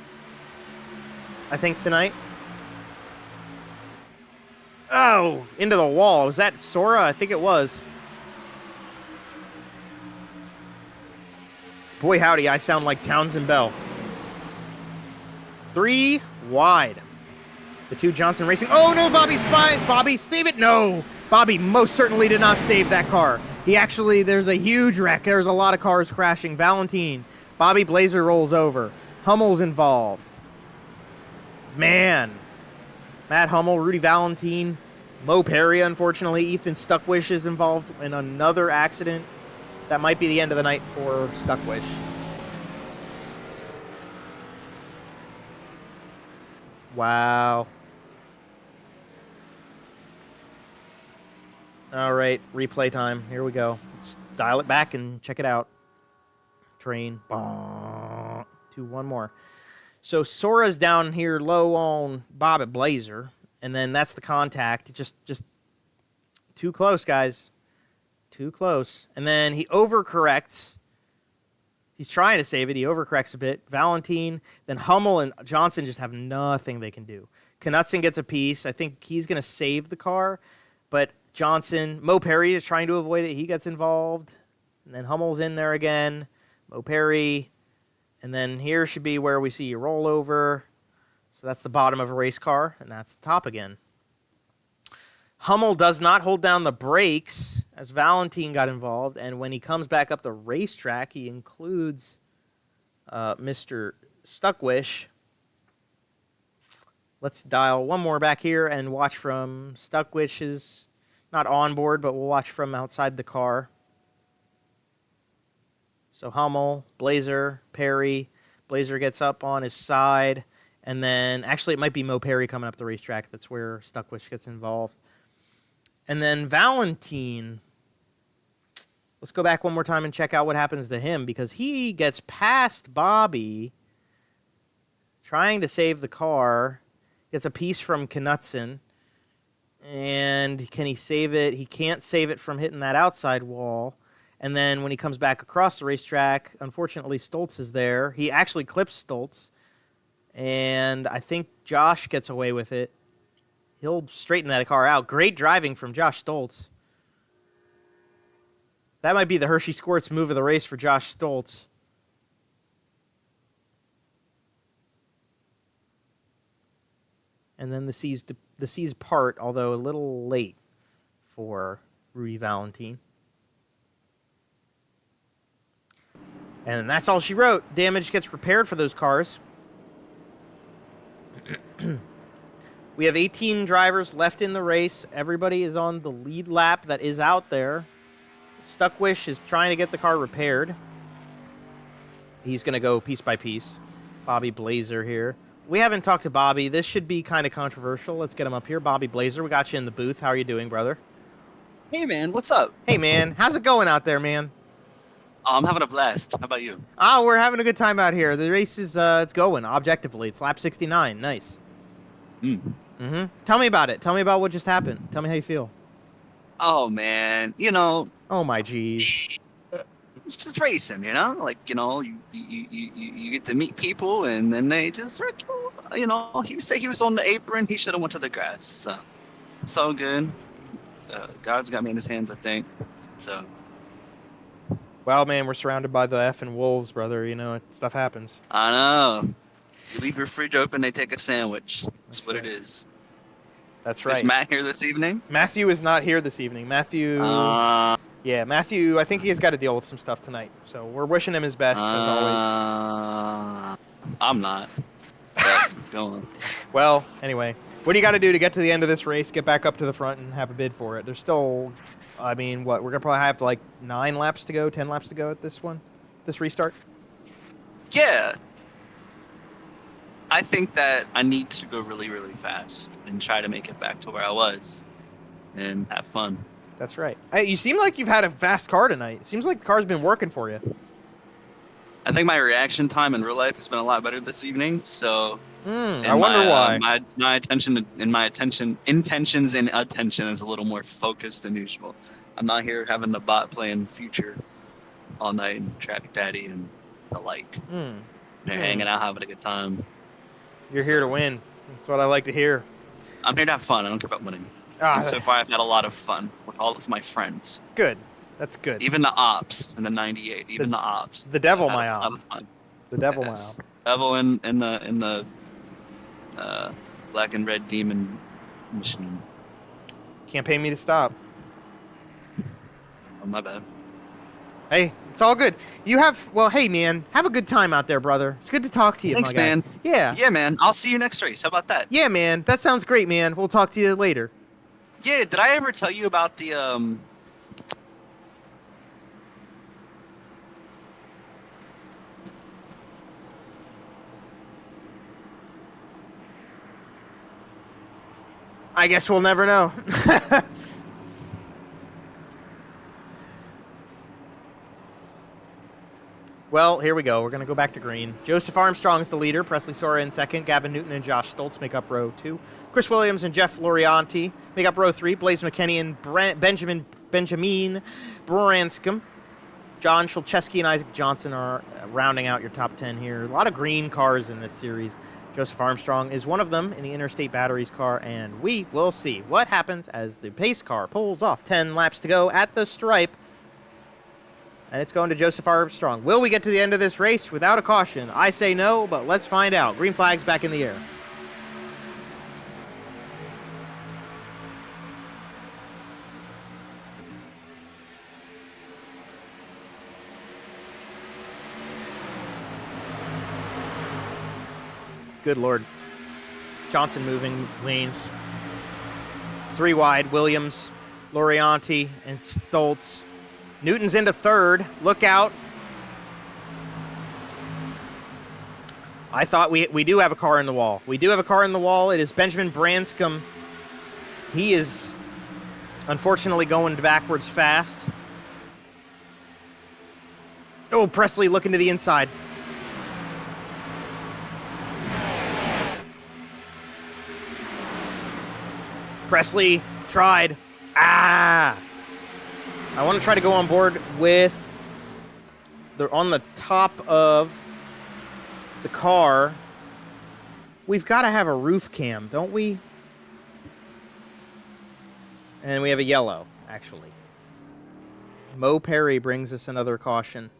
I think, tonight. Oh, into the wall. Was that Sora? I think it was. Boy, howdy, I sound like Townsend Bell. 3 wide. The 2 Johnson Racing. Oh, no, Bobby spies. Bobby, save it. No. Bobby most certainly did not save that car. He actually, there's a huge wreck. There's a lot of cars crashing. Valentine. Bobby Blazer rolls over. Hummel's involved. Man. Matt Hummel, Rudy Valentine, Mo Perry, unfortunately. Ethan Stuckwish is involved in another accident. That might be the end of the night for Stuckwish. Wow. All right, replay time. Here we go. Let's dial it back and check it out. Train. Bah. 2, 1 more. So Sora's down here low on Bobby Blazer, and then that's the contact. Just too close, guys. Too close. And then he overcorrects. He's trying to save it. He overcorrects a bit. Valentine, then Hummel and Johnson just have nothing they can do. Knutson gets a piece. I think he's going to save the car, but Johnson, Mo Perry is trying to avoid it. He gets involved. And then Hummel's in there again. Mo Perry. And then here should be where we see a rollover. So that's the bottom of a race car, and that's the top again. Hummel does not hold down the brakes as Valentine got involved, and when he comes back up the racetrack, he includes Mr. Stuckwish. Let's dial one more back here and watch from Stuckwish's, not on board, but we'll watch from outside the car. So Hummel, Blazer, Perry. Blazer gets up on his side, and then actually it might be Mo Perry coming up the racetrack. That's where Stuckwish gets involved. And then Valentine, let's go back one more time and check out what happens to him, because he gets past Bobby trying to save the car, gets a piece from Knutson, and can he save it? He can't save it from hitting that outside wall. And then when he comes back across the racetrack, unfortunately Stoltz is there. He actually clips Stoltz, and I think Josh gets away with it. He'll straighten that car out. Great driving from Josh Stoltz. That might be the Hershey Squirts move of the race for Josh Stoltz. And then the C's part, although a little late for Rudy Valentine. And that's all she wrote. Damage gets repaired for those cars. We have 18 drivers left in the race. Everybody is on the lead lap that is out there. Stuckwish is trying to get the car repaired. He's going to go piece by piece. Bobby Blazer here. We haven't talked to Bobby. This should be kind of controversial. Let's get him up here. Bobby Blazer, we got you in the booth. How are you doing, brother? Hey, man. What's up? Hey, man. How's it going out there, man? I'm having a blast. How about you? We're having a good time out here. The race is it's going, objectively. It's lap 69. Nice. Tell me about it. Tell me about what just happened. Tell me how you feel. Oh, man. You know, Oh, my geez. it's just racing, you know? Like, you know, you get to meet people, and then they just, you know, he said he was on the apron. He should have went to the grass. So, it's all good. God's got me in his hands, I think. So, Well, man, we're surrounded by the effing wolves, brother. You know, stuff happens. I know. You leave your fridge open, they take a sandwich. That's what it is. That's right. Is Matt here this evening? Matthew is not here this evening. Matthew, Matthew, I think he has got to deal with some stuff tonight. So we're wishing him his best, as always. I'm not. But go on. Well, anyway, what do you got to do to get to the end of this race, get back up to the front, and have a bid for it? There's still, I mean, what, we're going to probably have like 9 laps to go, 10 laps to go at this one, this restart? Yeah. I think that I need to go really, really fast and try to make it back to where I was and have fun. That's right. Hey, you seem like you've had a fast car tonight. It seems like the car's been working for you. I think my reaction time in real life has been a lot better this evening. So, I wonder why. my attention and my intentions and attention is a little more focused than usual. I'm not here having the bot playing Future all night and Traffic Patty and the like. They're hanging out, having a good time. You're here to win. That's what I like to hear. I'm here to have fun. I don't care about winning. And so far, I've had a lot of fun with all of my friends. Good. That's good. Even the ops in the '98. Even the ops. The devil, I've had my a lot op. of fun. The devil, Yes. my op. Devil in the black and red demon machine. Can't pay me to stop. Oh, my bad. Hey, it's all good. You have, well, hey, man, have a good time out there, brother. It's good to talk to you, Thanks, my guy. man. Yeah. Yeah, man. I'll see you next race. How about that? Yeah, man. That sounds great, man. We'll talk to you later. Yeah. Did I ever tell you about the I guess we'll never know. Well, here we go. We're going to go back to green. Joseph Armstrong is the leader. Presley Sora in second. Gavin Newton and Josh Stoltz make up row 2. Chris Williams and Jeff Lorianti make up row 3. Blaze McKinney and Benjamin Branscombe. John Shulcheski and Isaac Johnson are rounding out your top 10 here. A lot of green cars in this series. Joseph Armstrong is one of them in the Interstate Batteries car, and we will see what happens as the pace car pulls off. 10 laps to go at the stripe. And it's going to Joseph Armstrong. Will we get to the end of this race without a caution? I say no, but let's find out. Green flag's back in the air. Good Lord. Johnson moving lanes. 3 wide. Williams, Lorianti, and Stoltz. Newton's into third. Look out. I thought we do have a car in the wall. We do have a car in the wall. It is Benjamin Branscombe. He is unfortunately going backwards fast. Oh, Presley looking to the inside. Presley tried. I want to try to go on board with on the top of the car. We've got to have a roof cam, don't we? And we have a yellow, actually. Mo Perry brings us another caution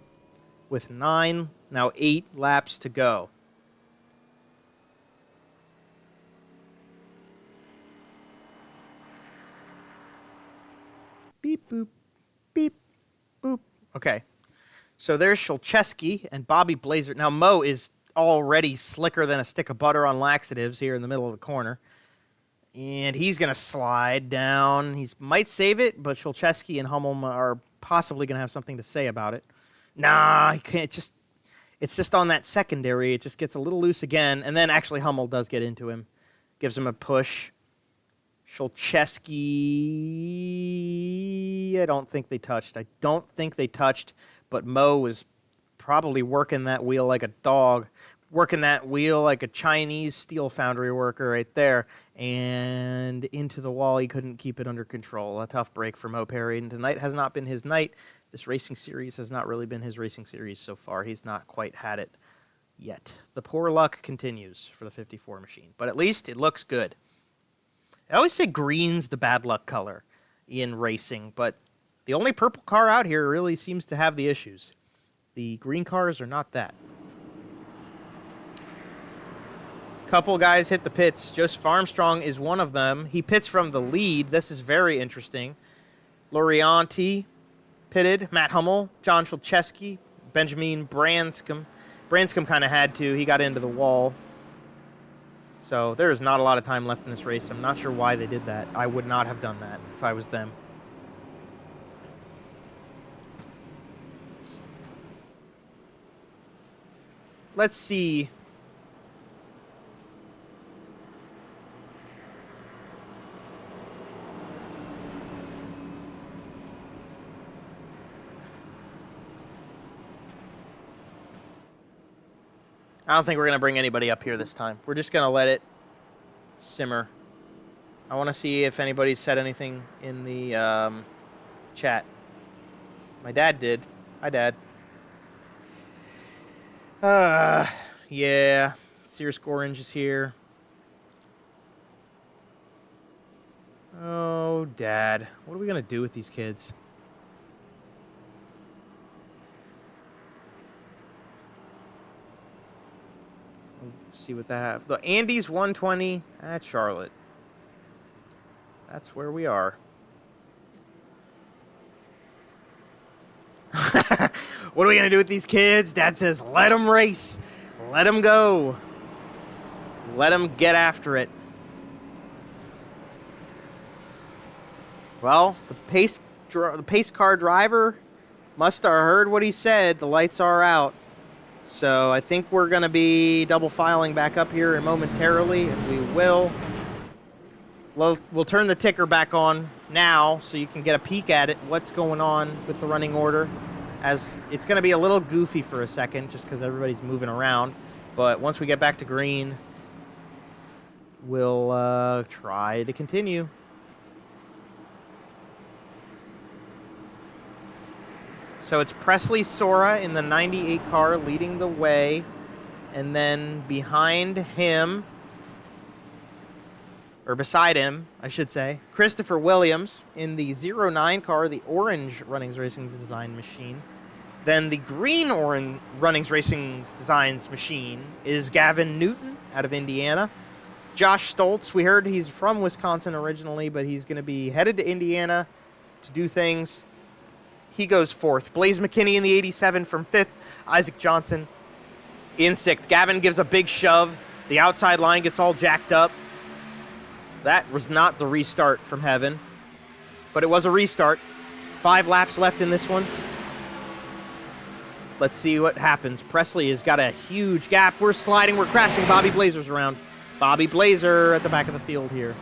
with 9, now 8 laps to go. Beep, boop, beep, boop. Okay. So there's Shulcheski and Bobby Blazer. Now, Mo is already slicker than a stick of butter on laxatives here in the middle of the corner. And he's going to slide down. He might save it, but Shulcheski and Hummel are possibly going to have something to say about it. Nah, he can't. It's just on that secondary. It just gets a little loose again. And then actually Hummel does get into him. Gives him a push. Shulcheski, I don't think they touched. But Mo was probably working that wheel like a dog, working that wheel like a Chinese steel foundry worker right there, and into the wall. He couldn't keep it under control. A tough break for Mo Perry, and tonight has not been his night. This racing series has not really been his racing series so far. He's not quite had it yet. The poor luck continues for the 54 machine, but at least it looks good. I always say green's the bad luck color in racing, but the only purple car out here really seems to have the issues. The green cars are not that. Couple guys hit the pits. Joseph Armstrong is one of them. He pits from the lead. This is very interesting. Lorianti pitted. Matt Hummel, John Shulcheski, Benjamin Branscombe. Branscombe kind of had to. He got into the wall. So there is not a lot of time left in this race. I'm not sure why they did that. I would not have done that if I was them. Let's see. I don't think we're going to bring anybody up here this time. We're just going to let it simmer. I want to see if anybody said anything in the chat. My dad did. Hi, Dad. Yeah. Sears Orange is here. Oh, Dad. What are we going to do with these kids? Let's see what that... The Andy's 120 at Charlotte. That's where we are. What are we going to do with these kids? Dad says, let them race. Let them go. Let them get after it. Well, the pace car driver must have heard what he said. The lights are out. So I think we're going to be double filing back up here momentarily, and we will. We'll turn the ticker back on now so you can get a peek at it, what's going on with the running order. As it's going to be a little goofy for a second just because everybody's moving around. But once we get back to green, we'll try to continue. So it's Presley Sora in the 98 car leading the way. And then behind him, or beside him, I should say, Christopher Williams in the 09 car, the orange Runnings Racing's design machine. Then the green Runnings Racing's designs machine is Gavin Newton out of Indiana. Josh Stoltz, we heard he's from Wisconsin originally, but he's going to be headed to Indiana to do things. He goes fourth. Blaze McKinney in the 87 from fifth. Isaac Johnson in sixth. Gavin gives a big shove. The outside line gets all jacked up. That was not the restart from heaven, but it was a restart. 5 laps left in this one. Let's see what happens. Presley has got a huge gap. We're sliding. We're crashing. Bobby Blazer's around. Bobby Blazer at the back of the field here.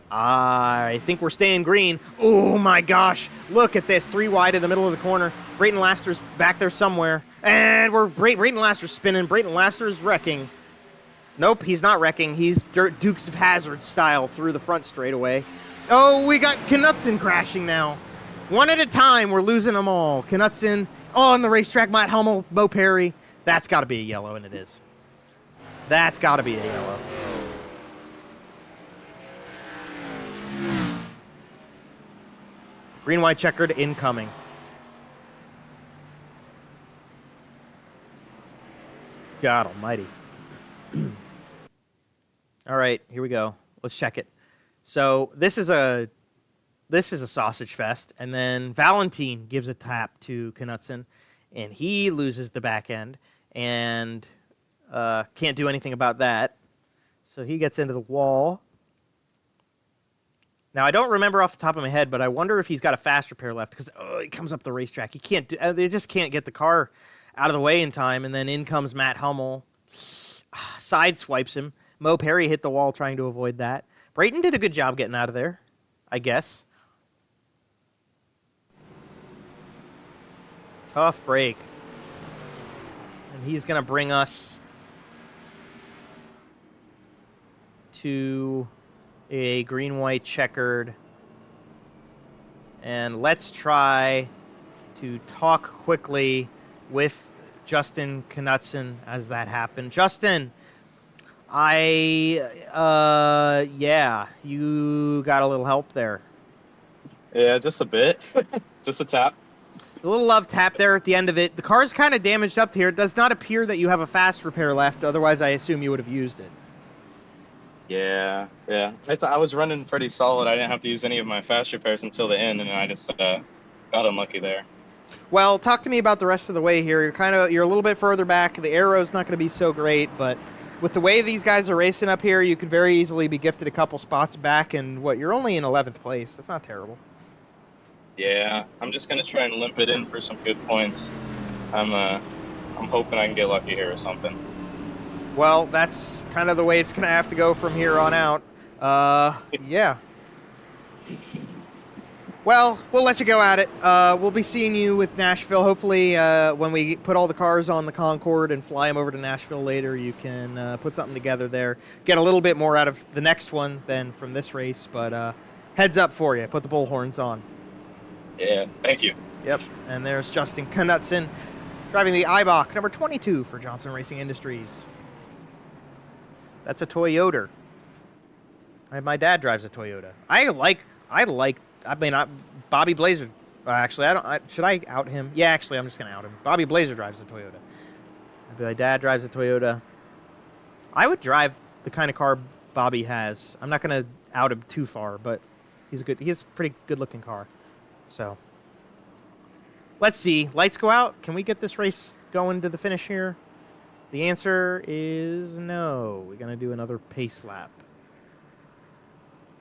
I think we're staying green. Oh, my gosh. Look at this. 3 wide in the middle of the corner. Brayton Laster's back there somewhere. And Brayton Laster's spinning. Brayton Laster's wrecking. Nope, he's not wrecking. He's Dukes of Hazzard style through the front straightaway. Oh, we got Knutson crashing now. One at a time, we're losing them all. Knutson on the racetrack. Matt Hummel, Bo Perry. That's got to be a yellow, and it is. That's got to be a yellow. Green, white, checkered, incoming. God almighty. All right, here we go. Let's check it. So this is a sausage fest, and then Valentine gives a tap to Knutson, and he loses the back end, and can't do anything about that. So he gets into the wall. Now, I don't remember off the top of my head, but I wonder if he's got a fast repair left, because he comes up the racetrack. He can't do. They just can't get the car out of the way in time, and then in comes Matt Hummel, sideswipes him. Mo Perry hit the wall trying to avoid that. Brayton did a good job getting out of there, I guess. Tough break. And he's going to bring us to a green-white checkered. And let's try to talk quickly with Justin Knutson as that happened. Justin, yeah, you got a little help there. Yeah, just a bit. Just a tap. A little love tap there at the end of it. The car's kind of damaged up here. It does not appear that you have a fast repair left. Otherwise, I assume you would have used it. Yeah. I was running pretty solid. I didn't have to use any of my fast repairs until the end, and I just got unlucky there. Well, talk to me about the rest of the way here. You're a little bit further back. The arrow's not going to be so great, but with the way these guys are racing up here, you could very easily be gifted a couple spots back, and you're only in 11th place. That's not terrible. Yeah, I'm just gonna try and limp it in for some good points. I'm hoping I can get lucky here or something. Well, that's kind of the way it's going to have to go from here on out. Yeah. Well, we'll let you go at it. We'll be seeing you with Nashville. Hopefully, when we put all the cars on the Concorde and fly them over to Nashville later, you can put something together there. Get a little bit more out of the next one than from this race, but heads up for you. Put the bullhorns on. Yeah, thank you. Yep. And there's Justin Knutson driving the Eibach, number 22 for Johnson Racing Industries. That's a Toyota. My dad drives a Toyota. Bobby Blazer. Actually, should I out him? Yeah, actually, I'm just gonna out him. Bobby Blazer drives a Toyota. My dad drives a Toyota. I would drive the kind of car Bobby has. I'm not gonna out him too far, but he has a pretty good-looking car. So, let's see. Lights go out. Can we get this race going to the finish here? The answer is no. We're gonna do another pace lap.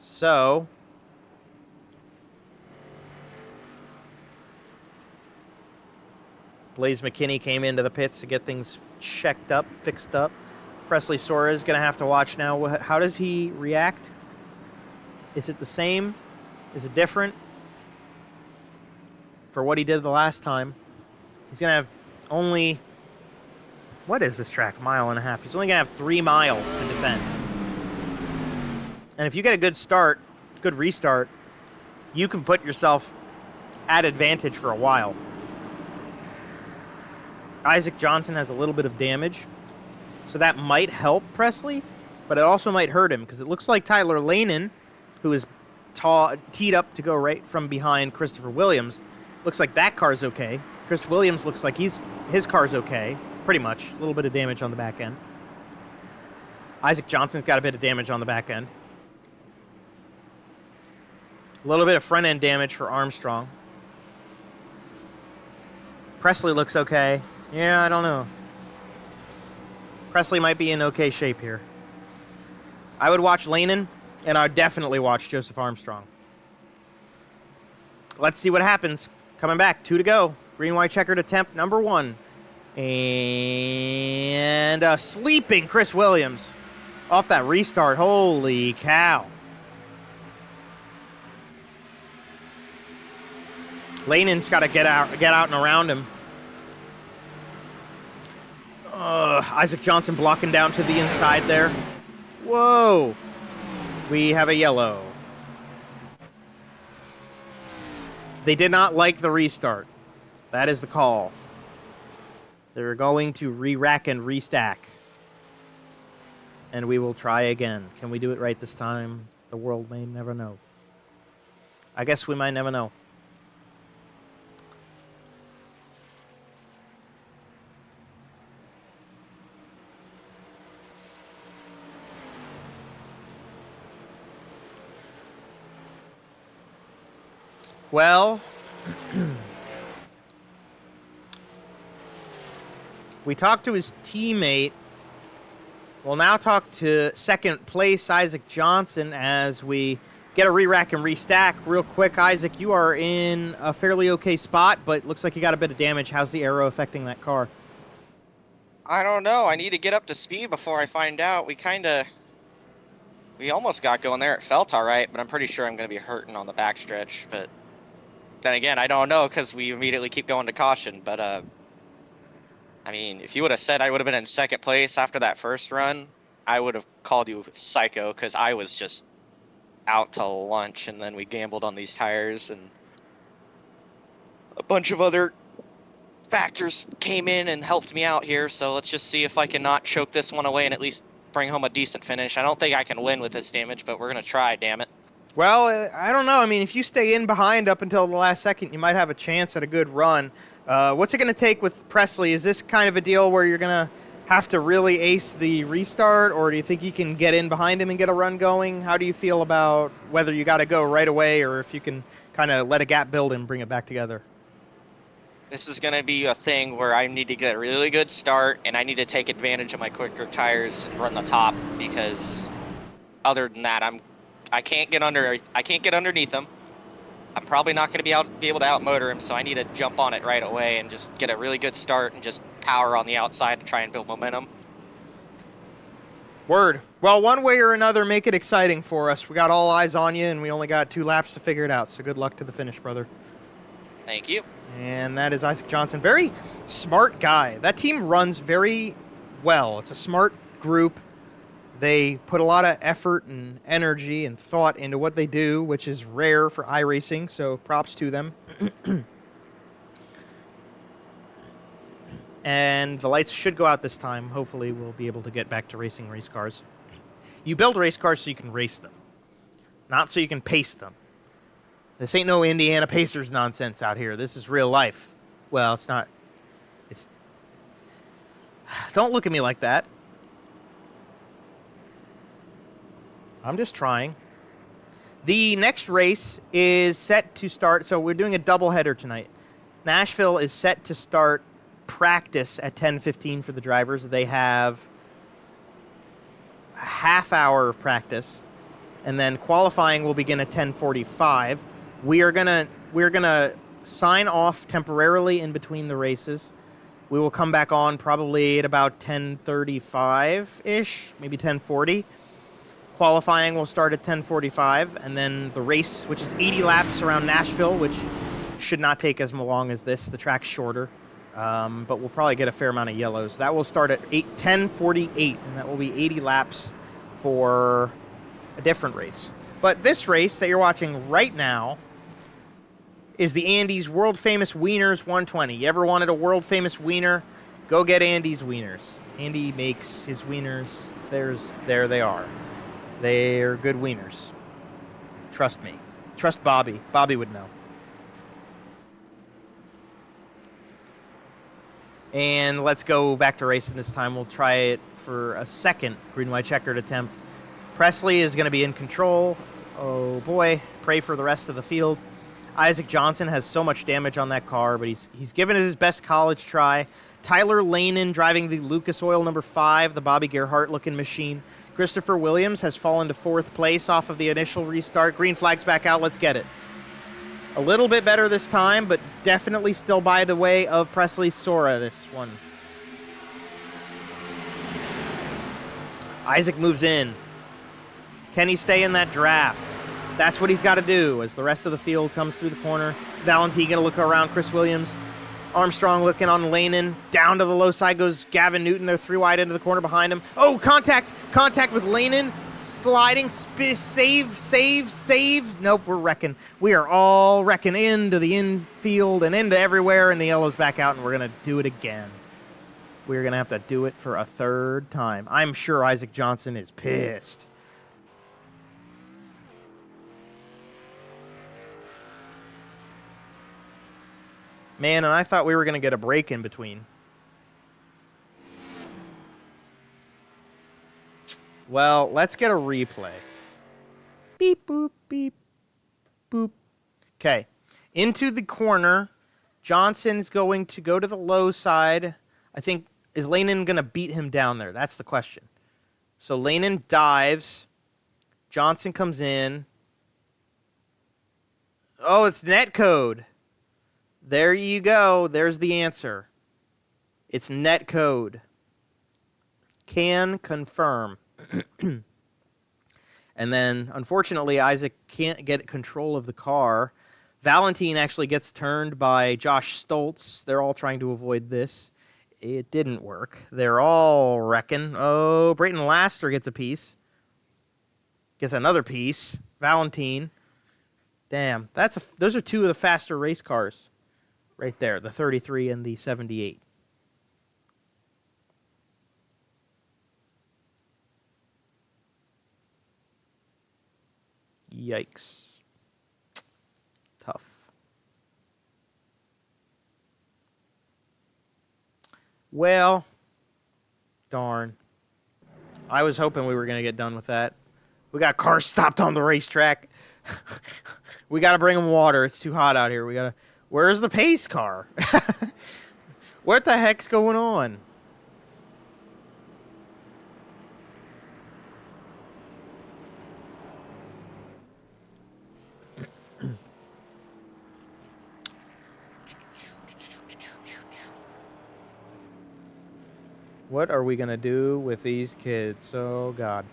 So, Blaze McKinney came into the pits to get things checked up, fixed up. Presley Sora is going to have to watch now. How does he react? Is it the same? Is it different? For what he did the last time. He's going to have only... What is this track? 1.5 miles. He's only going to have 3 miles to defend. And if you get a good start, good restart, you can put yourself at advantage for a while. Isaac Johnson has a little bit of damage, so that might help Presley, but it also might hurt him, because it looks like Tyler Lanin, who is teed up to go right from behind Christopher Williams, looks like that car's okay. Chris Williams looks like his car's okay, pretty much. A little bit of damage on the back end. Isaac Johnson's got a bit of damage on the back end. A little bit of front end damage for Armstrong. Presley looks okay. Yeah, I don't know. Presley might be in okay shape here. I would watch Lanin, and I would definitely watch Joseph Armstrong. Let's see what happens. Coming back, 2 to go. Green, white, checkered attempt, number 1. And a sleeping Chris Williams off that restart. Holy cow. Lanin's got to get out and around him. Isaac Johnson blocking down to the inside there. Whoa. We have a yellow. They did not like the restart. That is the call. They're going to re-rack and restack. And we will try again. Can we do it right this time? The world may never know. I guess we might never know. Well, we talked to his teammate. We'll now talk to second place Isaac Johnson as we get a re-rack and restack. Real quick, Isaac, you are in a fairly okay spot, but looks like you got a bit of damage. How's the aero affecting that car? I don't know. I need to get up to speed before I find out. We almost got going there. It felt all right, but I'm pretty sure I'm going to be hurting on the backstretch. But then again, I don't know because we immediately keep going to caution. But, I mean, if you would have said I would have been in second place after that first run, I would have called you psycho because I was just out to lunch, and then we gambled on these tires, and a bunch of other factors came in and helped me out here. So let's just see if I can not choke this one away and at least bring home a decent finish. I don't think I can win with this damage, but we're going to try, damn it. Well, I don't know. I mean, if you stay in behind up until the last second, you might have a chance at a good run. What's it going to take with Presley? Is this kind of a deal where you're going to have to really ace the restart, or do you think you can get in behind him and get a run going? How do you feel about whether you got to go right away or if you can kind of let a gap build and bring it back together? This is going to be a thing where I need to get a really good start, and I need to take advantage of my quicker tires and run the top, because other than that, I can't get underneath him. I'm probably not going to be able to outmotor him, so I need to jump on it right away and just get a really good start and just power on the outside to try and build momentum. Word. Well, one way or another, make it exciting for us. We got all eyes on you, and we only got 2 laps to figure it out. So good luck to the finish, brother. Thank you. And that is Isaac Johnson. Very smart guy. That team runs very well. It's a smart group. They put a lot of effort and energy and thought into what they do, which is rare for iRacing, so props to them. And the lights should go out this time. Hopefully we'll be able to get back to racing race cars. You build race cars so you can race them, not so you can pace them. This ain't no Indiana Pacers nonsense out here. This is real life. Well, it's not. It's. Don't look at me like that. I'm just trying. The next race is set to start. So we're doing a doubleheader tonight. Nashville is set to start practice at 10:15 for the drivers. They have a half hour of practice, and then qualifying will begin at 10:45. We're gonna sign off temporarily in between the races. We will come back on probably at about 10:35 ish, maybe 10:40. Qualifying will start at 10:45, and then the race, which is 80 laps around Nashville, which should not take as long as this. The track's shorter. But we'll probably get a fair amount of yellows. That will start at 10:48, and that will be 80 laps for a different race. But this race that you're watching right now is the Andy's world-famous Weiners 120. You ever wanted a world-famous wiener? Go get Andy's Wieners. Andy makes his wieners. There they are. They're good wieners. Trust me. Trust Bobby. Bobby would know. And let's go back to racing this time. We'll try it for a second green-white checkered attempt. Presley is going to be in control. Oh, boy. Pray for the rest of the field. Isaac Johnson has so much damage on that car, but he's given it his best college try. Tyler Lanin driving the Lucas Oil number 5, the Bobby Gerhart-looking machine. Christopher Williams has fallen to 4th place off of the initial restart. Green flag's back out. Let's get it. A little bit better this time, but definitely still by the way of Presley's Sora, this one. Isaac moves in. Can he stay in that draft? That's what he's got to do as the rest of the field comes through the corner. Valentine going to look around Chris Williams. Armstrong looking on Lanin. Down to the low side goes Gavin Newton. They're 3 wide into the corner behind him. Oh, contact with Lanin. Sliding, save. Nope, we're wrecking. We are all wrecking into the infield and into everywhere, and the yellow's back out, and we're going to do it again. We're going to have to do it for a 3rd time. I'm sure Isaac Johnson is pissed. Man, and I thought we were going to get a break in between. Well, let's get a replay. Beep, boop, beep, boop. Okay. Into the corner. Johnson's going to go to the low side. I think, is Lanin going to beat him down there? That's the question. So Lanin dives. Johnson comes in. Oh, it's netcode. There you go. There's the answer. It's netcode. Can confirm. And then, unfortunately, Isaac can't get control of the car. Valentine actually gets turned by Josh Stoltz. They're all trying to avoid this. It didn't work. They're all wrecking. Oh, Brayton Laster gets a Gets another piece. Valentine. Damn. Those are 2 of the faster race cars. Right there, the 33 and the 78. Yikes. Tough. Well, darn. I was hoping we were going to get done with that. We got cars stopped on the racetrack. We got to bring them water. It's too hot out here. Where's the pace car? What the heck's going on? What are we going to do with these kids? Oh, God.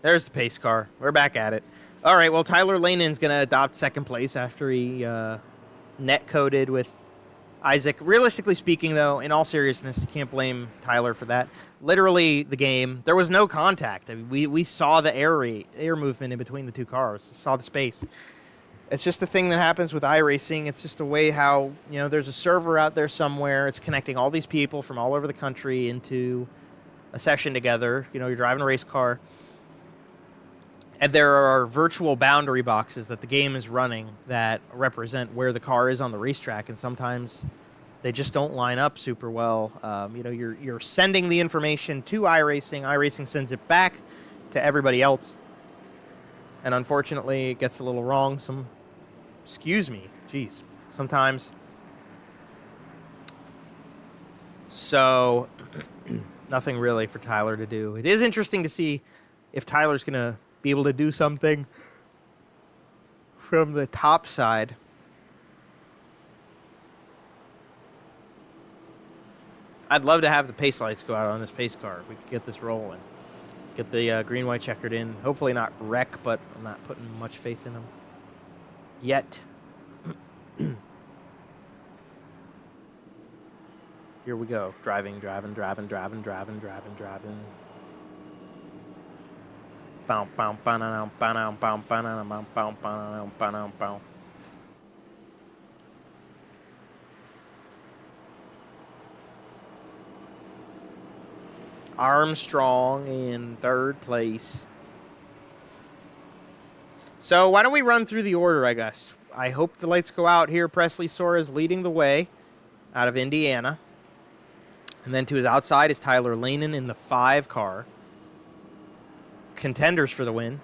There's the pace car. We're back at it. All right, well, Tyler Lanon's going to adopt second place after he net-coded with Isaac. Realistically speaking, though, in all seriousness, you can't blame Tyler for that. Literally, the game, there was no contact. I mean, we saw the air movement in between the two cars. Saw the space. It's just the thing that happens with iRacing. It's just the way how, there's a server out there somewhere. It's connecting all these people from all over the country into a session together. You're driving a race car. And there are virtual boundary boxes that the game is running that represent where the car is on the racetrack, and sometimes they just don't line up super well. You're sending the information to iRacing. iRacing sends it back to everybody else, and unfortunately, it gets a little wrong. Sometimes. So, nothing really for Tyler to do. It is interesting to see if Tyler's going to be able to do something from the top side. I'd love to have the pace lights go out on this pace car. We could get this rolling. Get the green, white checkered in. Hopefully not wreck, but I'm not putting much faith in them yet. Here we go. Driving. Armstrong in third place. So why don't we run through the order, I guess. I hope the lights go out here. Presley Soares leading the way out of Indiana. And then to his outside is Tyler Lanon in the 5 car. Contenders for the win.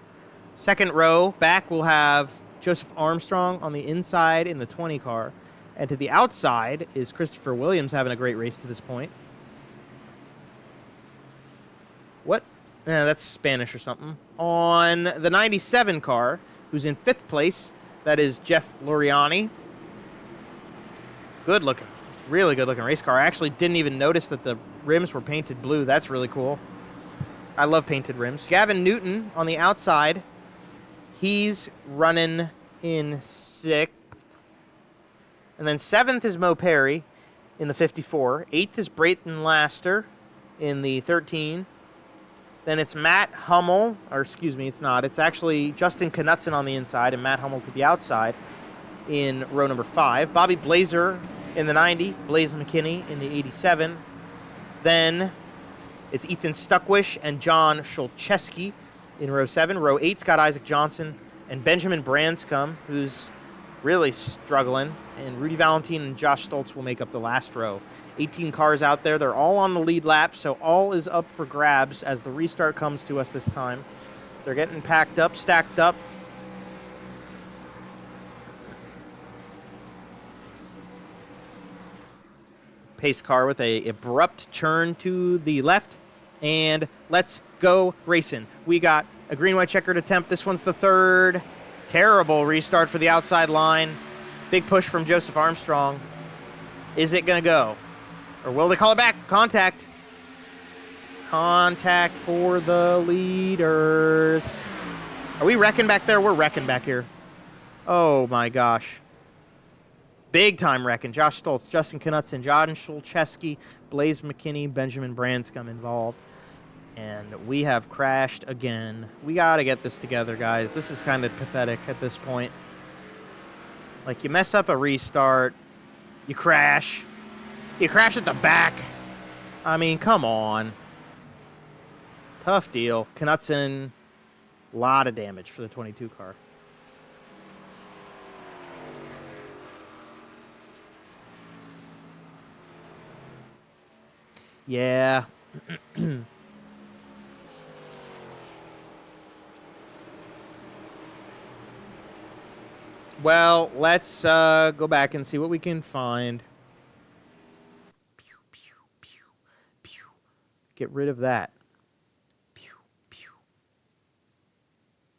Second row back, we'll have Joseph Armstrong on the inside in the 20 car. And to the outside is Christopher Williams having a great race to this point. What? That's Spanish or something. On the 97 car, who's in 5th place, that is Jeff Loriani. Good looking. Really good looking race car. I actually didn't even notice that the rims were painted blue. That's really cool. I love painted rims. Gavin Newton on the outside. He's running in 6th. And then 7th is Mo Perry in the 54. 8th is Brayton Laster in the 13. Then it's Matt Hummel, or excuse me, it's not. It's actually Justin Knutson on the inside and Matt Hummel to the outside in row number 5. Bobby Blazer in the 90, Blaze McKinney in the 87. Then it's Ethan Stuckwish and John Szulcheski in row 7. Row 8's got Isaac Johnson and Benjamin Branscombe, who's really struggling. And Rudy Valentine and Josh Stoltz will make up the last row. 18 cars out there. They're all on the lead lap, so all is up for grabs as the restart comes to us this time. They're getting packed up, stacked up. Pace car with a abrupt turn to the left. And let's go racing. We got a green, white checkered attempt. This one's the 3rd. Terrible restart for the outside line. Big push from Joseph Armstrong. Is it going to go? Or will they call it back? Contact. Contact for the leaders. Are we wrecking back there? We're wrecking back here. Oh, my gosh. Big time wrecking. Josh Stoltz, Justin Knutson, John Szulcheski, Blaze McKinney, Benjamin Branscombe involved. And we have crashed again. We got to get this together, guys. This is kind of pathetic at this point. Like, you mess up a restart. You crash. You crash at the back. I mean, come on. Tough deal. Knutson, a lot of damage for the 22 car. Yeah. Well, let's go back and see what we can find. Get rid of that.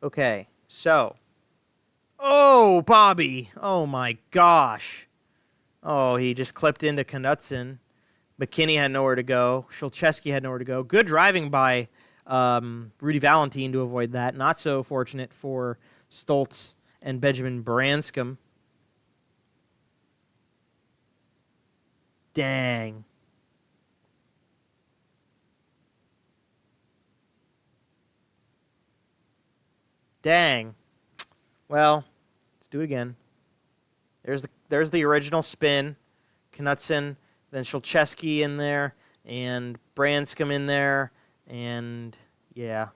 Okay, so Oh, Bobby. Oh, my gosh. Oh, he just clipped into Knutson. McKinney had nowhere to go. Shulcheski had nowhere to go. Good driving by Rudy Valentine to avoid that. Not so fortunate for Stoltz and Benjamin Branscombe. Dang. Dang. Well, let's do it again. There's the original spin. Knutson, then Shulcheski in there, and Branscombe in there, and yeah.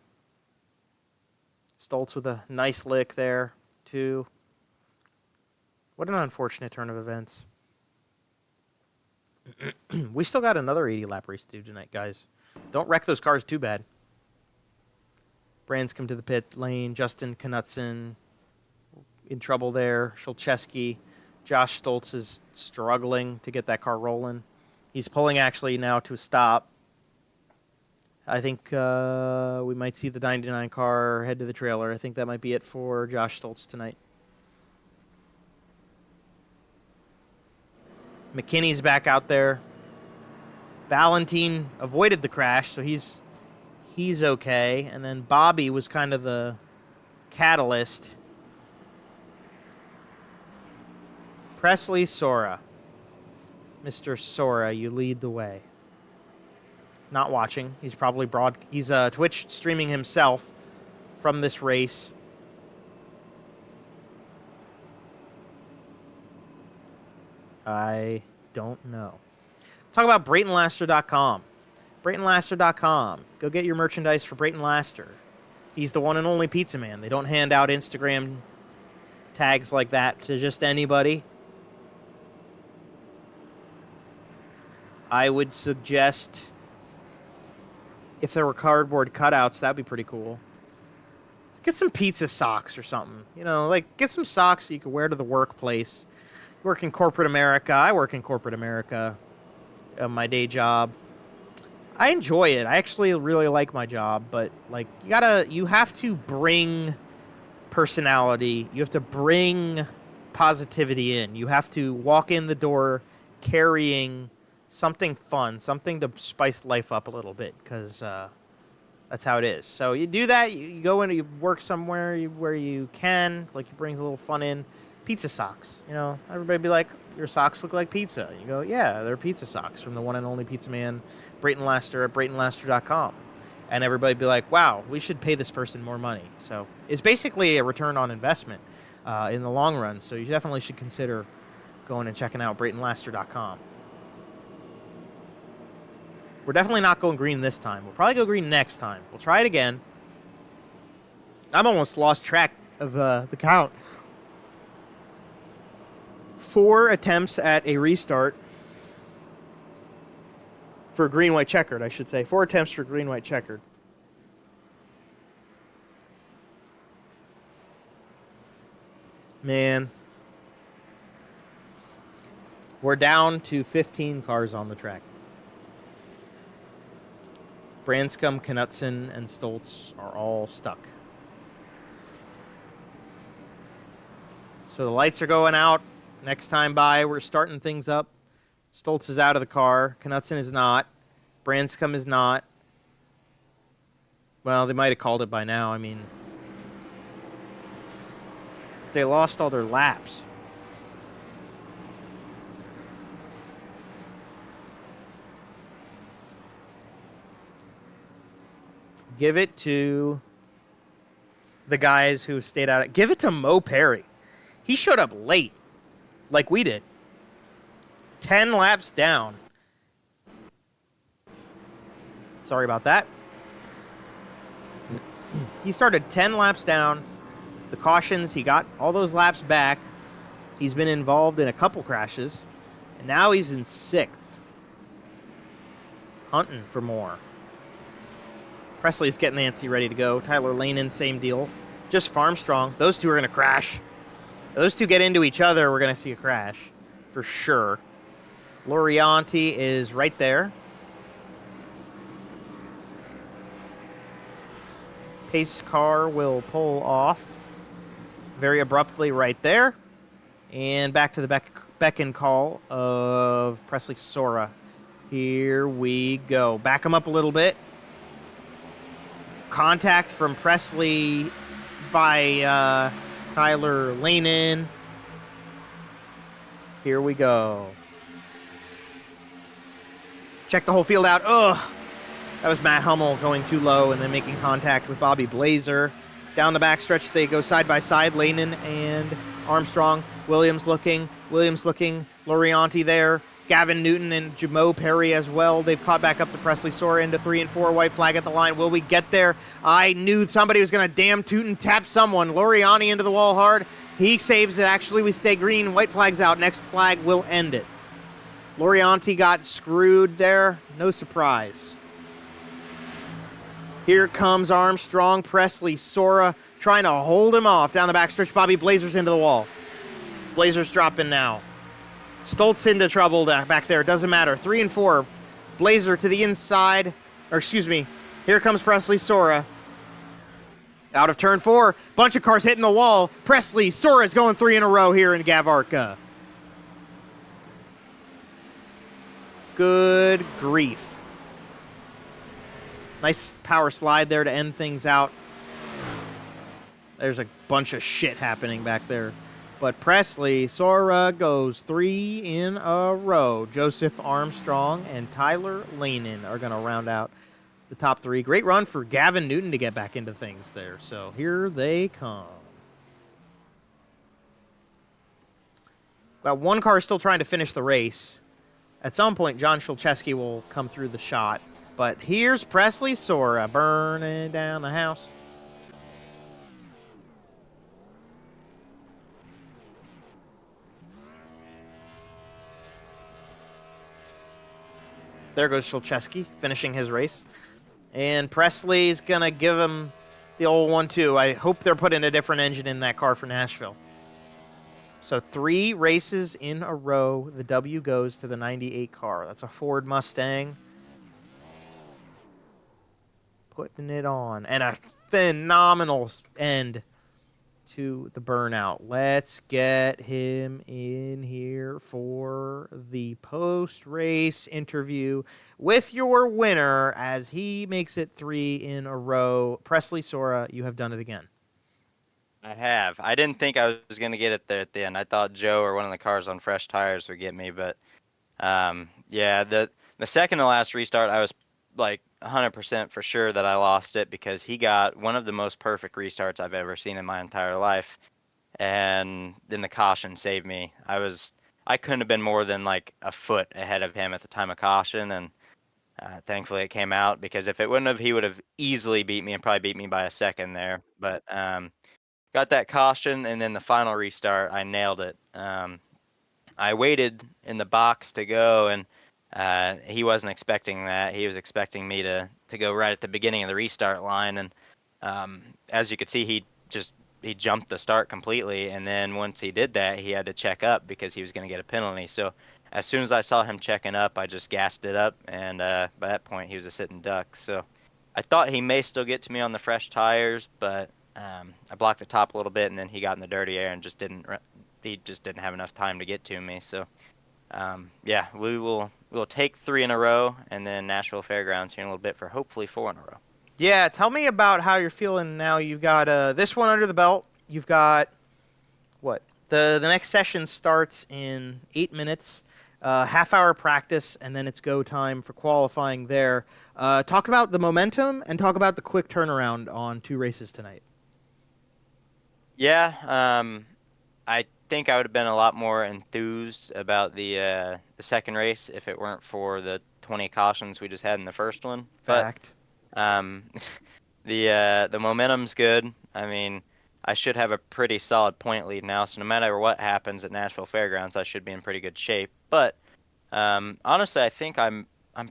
Stoltz with a nice lick there, too. What an unfortunate turn of events. We still got another 80-lap race to do tonight, guys. Don't wreck those cars too bad. Branscombe to the pit lane. Justin Knutson in trouble there. Shulcheski. Josh Stoltz is struggling to get that car rolling. He's pulling actually now to a stop. I think we might see the 99 car head to the trailer. I think that might be it for Josh Stoltz tonight. McKinney's back out there. Valentine avoided the crash, so he's okay. And then Bobby was kind of the catalyst. Presley Sora. Mr. Sora, you lead the way. Not watching. He's probably he's Twitch streaming himself from this race. I don't know. Talk about BraytonLaster.com. BraytonLaster.com. Go get your merchandise for Brayton Laster. He's the one and only pizza man. They don't hand out Instagram tags like that to just anybody. I would suggest if there were cardboard cutouts, that'd be pretty cool. Just get some pizza socks or something. You know, like get some socks you can wear to the workplace. You work in corporate America. I work in corporate America. My day job. I enjoy it. I actually really like my job, but like you have to bring personality. You have to bring positivity in. You have to walk in the door carrying something fun, something to spice life up a little bit, because that's how it is. So you do that. You go in, you work somewhere where you can, like you bring a little fun in. Pizza socks. You know, everybody be like, your socks look like pizza. You go, yeah, they're pizza socks from the one and only pizza man, Brayton Laster at BraytonLaster.com. And everybody be like, wow, we should pay this person more money. So it's basically a return on investment in the long run. So you definitely should consider going and checking out BraytonLaster.com. We're definitely not going green this time. We'll probably go green next time. We'll try it again. I've almost lost track of the count. 4 attempts at a restart for green, white, checkered, I should say. 4 attempts for green, white, checkered. Man. We're down to 15 cars on the track. Branscombe, Knutson, and Stoltz are all stuck. So the lights are going out. Next time by, we're starting things up. Stoltz is out of the car. Knutson is not. Branscombe is not. Well, they might have called it by now. I mean, they lost all their laps. Give it to the guys who stayed out. Give it to Mo Perry. He showed up late, like we did. 10 laps down. Sorry about that. He started 10 laps down. The cautions, he got all those laps back. He's been involved in a couple crashes. And now he's in 6th. Hunting for more. Presley's getting Nancy ready to go. Tyler Lanin, same deal. Just farm strong. Those two are going to crash. Those two get into each other, we're going to see a crash. For sure. Lorianti is right there. Pace car will pull off. very abruptly right there. And back to the beck and call of Presley Sora. Here we go. Back him up a little bit. Contact from Presley by Tyler Lanin. Here we go. Check the whole field out. Ugh. That was Matt Hummel going too low and then making contact with Bobby Blazer. Down the backstretch, they go side by side, Lanin and Armstrong. Williams looking. Lorianti there. Gavin Newton and Jamo Perry as well. They've caught back up to Presley Sora into 3 and 4. White flag at the line. Will we get there? I knew somebody was going to damn toot and tap someone. Lorianti into the wall hard. He saves it. Actually, we stay green. White flag's out. Next flag will end it. Lorianti got screwed there. No surprise. Here comes Armstrong. Presley Sora trying to hold him off. Down the backstretch, Bobby Blazer's into the wall. Blazer's dropping now. Stoltz into trouble back there. Doesn't matter. 3 and 4. Blazer to the inside. Here comes Presley Sora. Out of turn 4. Bunch of cars hitting the wall. Presley Sora's going 3 in a row here in GAVARCA. Good grief. Nice power slide there to end things out. There's a bunch of shit happening back there. But Presley Sora goes 3 in a row. Joseph Armstrong and Tyler Lanin are going to round out the top 3. Great run for Gavin Newton to get back into things there. So here they come. Got one car still trying to finish the race. At some point, John Shulcheski will come through the shot. But here's Presley Sora burning down the house. There goes Shulcheski, finishing his race. And Presley's going to give him the old 1-2. I hope they're putting a different engine in that car for Nashville. So 3 races in a row, the W goes to the 98 car. That's a Ford Mustang. Putting it on. And a phenomenal end to the burnout. Let's get him in here for the post-race interview with your winner as he makes it 3 in a row. Presley Sora, you have done it again. I have. I didn't think I was going to get it there at the end. I thought Joe or one of the cars on fresh tires would get me, but yeah, the second to last restart, I was like 100% for sure that I lost it because he got one of the most perfect restarts I've ever seen in my entire life, and then the caution saved me. I couldn't have been more than like a foot ahead of him at the time of caution, and thankfully it came out because if it wouldn't have, he would have easily beat me and probably beat me by a second there. But got that caution, and then the final restart, I nailed it. I waited in the box to go, and he wasn't expecting that. He was expecting me to go right at the beginning of the restart line, and as you could see, he jumped the start completely, and then once he did that, he had to check up because he was going to get a penalty. So as soon as I saw him checking up, I just gassed it up, and by that point, he was a sitting duck. So I thought he may still get to me on the fresh tires, but I blocked the top a little bit, and then he got in the dirty air and he just didn't have enough time to get to me. So yeah, we'll take 3 in a row, and then Nashville Fairgrounds here in a little bit for hopefully 4 in a row. Yeah, tell me about how you're feeling now. You've got this one under the belt. You've got what? The next session starts in 8 minutes. Half-hour practice, and then it's go time for qualifying there. Talk about the momentum and talk about the quick turnaround on 2 races tonight. Yeah, I think I would have been a lot more enthused about the second race if it weren't for the 20 cautions we just had in the first one. Fact. But the momentum's good. I mean, I should have a pretty solid point lead now, so no matter what happens at Nashville Fairgrounds, I should be in pretty good shape. But honestly, I think I'm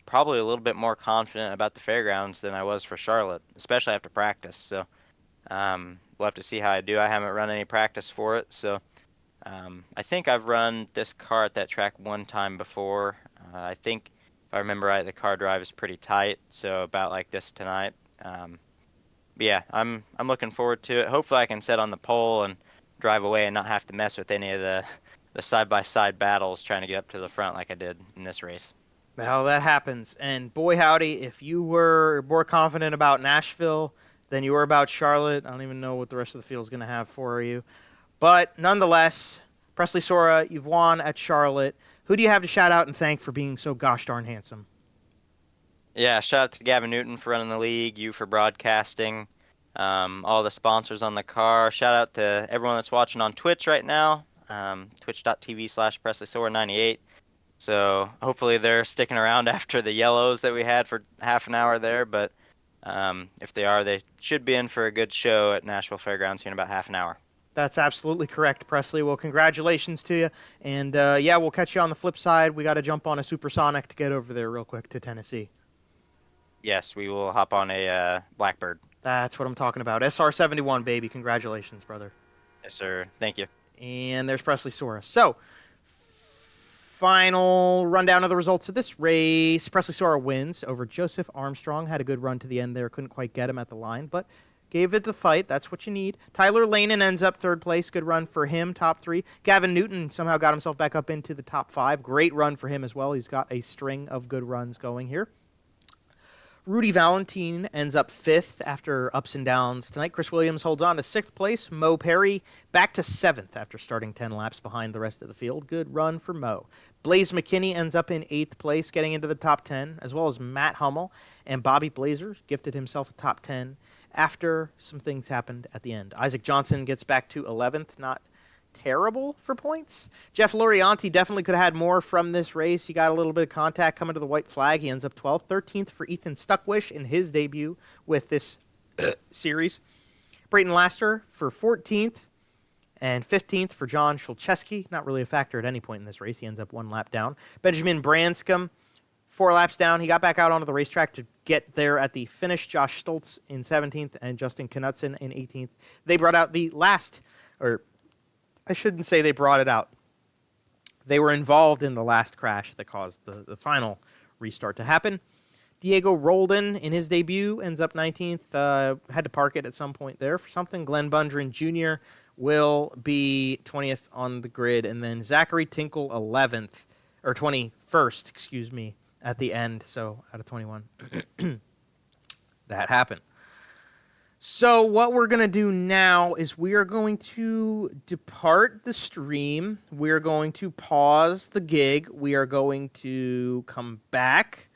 probably a little bit more confident about the fairgrounds than I was for Charlotte, especially after practice. So we'll have to see how I do. I haven't run any practice for it, so I think I've run this car at that track one time before. I think, if I remember right, the car drive is pretty tight, so about like this tonight. But yeah, I'm looking forward to it. Hopefully I can set on the pole and drive away and not have to mess with any of the side-by-side battles trying to get up to the front like I did in this race. Well, that happens. And boy, howdy, if you were more confident about Nashville than you were about Charlotte, I don't even know what the rest of the field is going to have for you. But nonetheless, Presley Sora, you've won at Charlotte. Who do you have to shout out and thank for being so gosh darn handsome? Yeah, shout out to Gavin Newton for running the league, you for broadcasting, all the sponsors on the car. Shout out to everyone that's watching on Twitch right now, twitch.tv/PresleySora98. So hopefully they're sticking around after the yellows that we had for half an hour there. But if they are, they should be in for a good show at Nashville Fairgrounds here in about half an hour. That's absolutely correct, Presley. Well, congratulations to you. And, yeah, we'll catch you on the flip side. We got to jump on a supersonic to get over there real quick to Tennessee. Yes, we will hop on a Blackbird. That's what I'm talking about. SR-71, baby. Congratulations, brother. Yes, sir. Thank you. And there's Presley Sora. So, final rundown of the results of this race. Presley Sora wins over Joseph Armstrong. Had a good run to the end there. Couldn't quite get him at the line, but gave it the fight. That's what you need. Tyler Lanen ends up third place. Good run for him, top 3. Gavin Newton somehow got himself back up into the top 5. Great run for him as well. He's got a string of good runs going here. Rudy Valentine ends up 5th after ups and downs tonight. Chris Williams holds on to 6th place. Mo Perry back to 7th after starting 10 laps behind the rest of the field. Good run for Mo. Blaze McKinney ends up in 8th place, getting into the top 10, as well as Matt Hummel. And Bobby Blazer gifted himself a top 10 after some things happened at the end. Isaac Johnson gets back to 11th, not terrible for points. Jeff Lorianti definitely could have had more from this race. He got a little bit of contact coming to the white flag. He ends up 12th. 13th for Ethan Stuckwish in his debut with this series. Brayton Laster for 14th. And 15th for John Shulcheski. Not really a factor at any point in this race. He ends up 1 lap down. Benjamin Branscombe, 4 laps down. He got back out onto the racetrack to get there at the finish. Josh Stoltz in 17th and Justin Knutson in 18th. They brought out the last, or I shouldn't say they brought it out. They were involved in the last crash that caused the final restart to happen. Diego Roldan, in his debut, ends up 19th. Had to park it at some point there for something. Glenn Bundren Jr. will be 20th on the grid. And then Zachary Tinkle 11th, or 21st, excuse me, at the end. So out of 21. That happened. So what we're going to do now is we are going to depart the stream. We are going to pause the gig. We are going to come back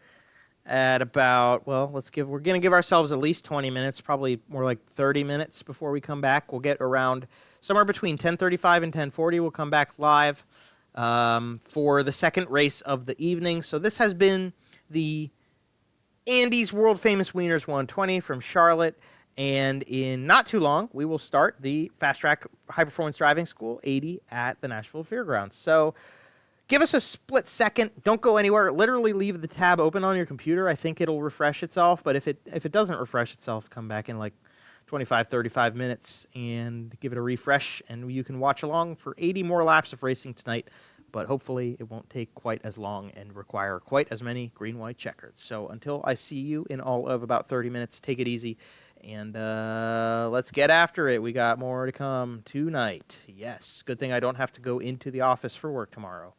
at about, well, we're going to give ourselves at least 20 minutes, probably more like 30 minutes before we come back. We'll get around somewhere between 10:35 and 10:40. We'll come back live for the second race of the evening. So this has been the Andy's World Famous Weiners 120 from Charlotte. And in not too long, we will start the Fast Track High Performance Driving School 80 at the Nashville Fairgrounds. So give us a split second. Don't go anywhere. Literally leave the tab open on your computer. I think it'll refresh itself. But if it doesn't refresh itself, come back in like 25, 35 minutes and give it a refresh. And you can watch along for 80 more laps of racing tonight. But hopefully it won't take quite as long and require quite as many green-white checkers. So until I see you in all of about 30 minutes, take it easy. And let's get after it. We got more to come tonight. Yes, good thing I don't have to go into the office for work tomorrow.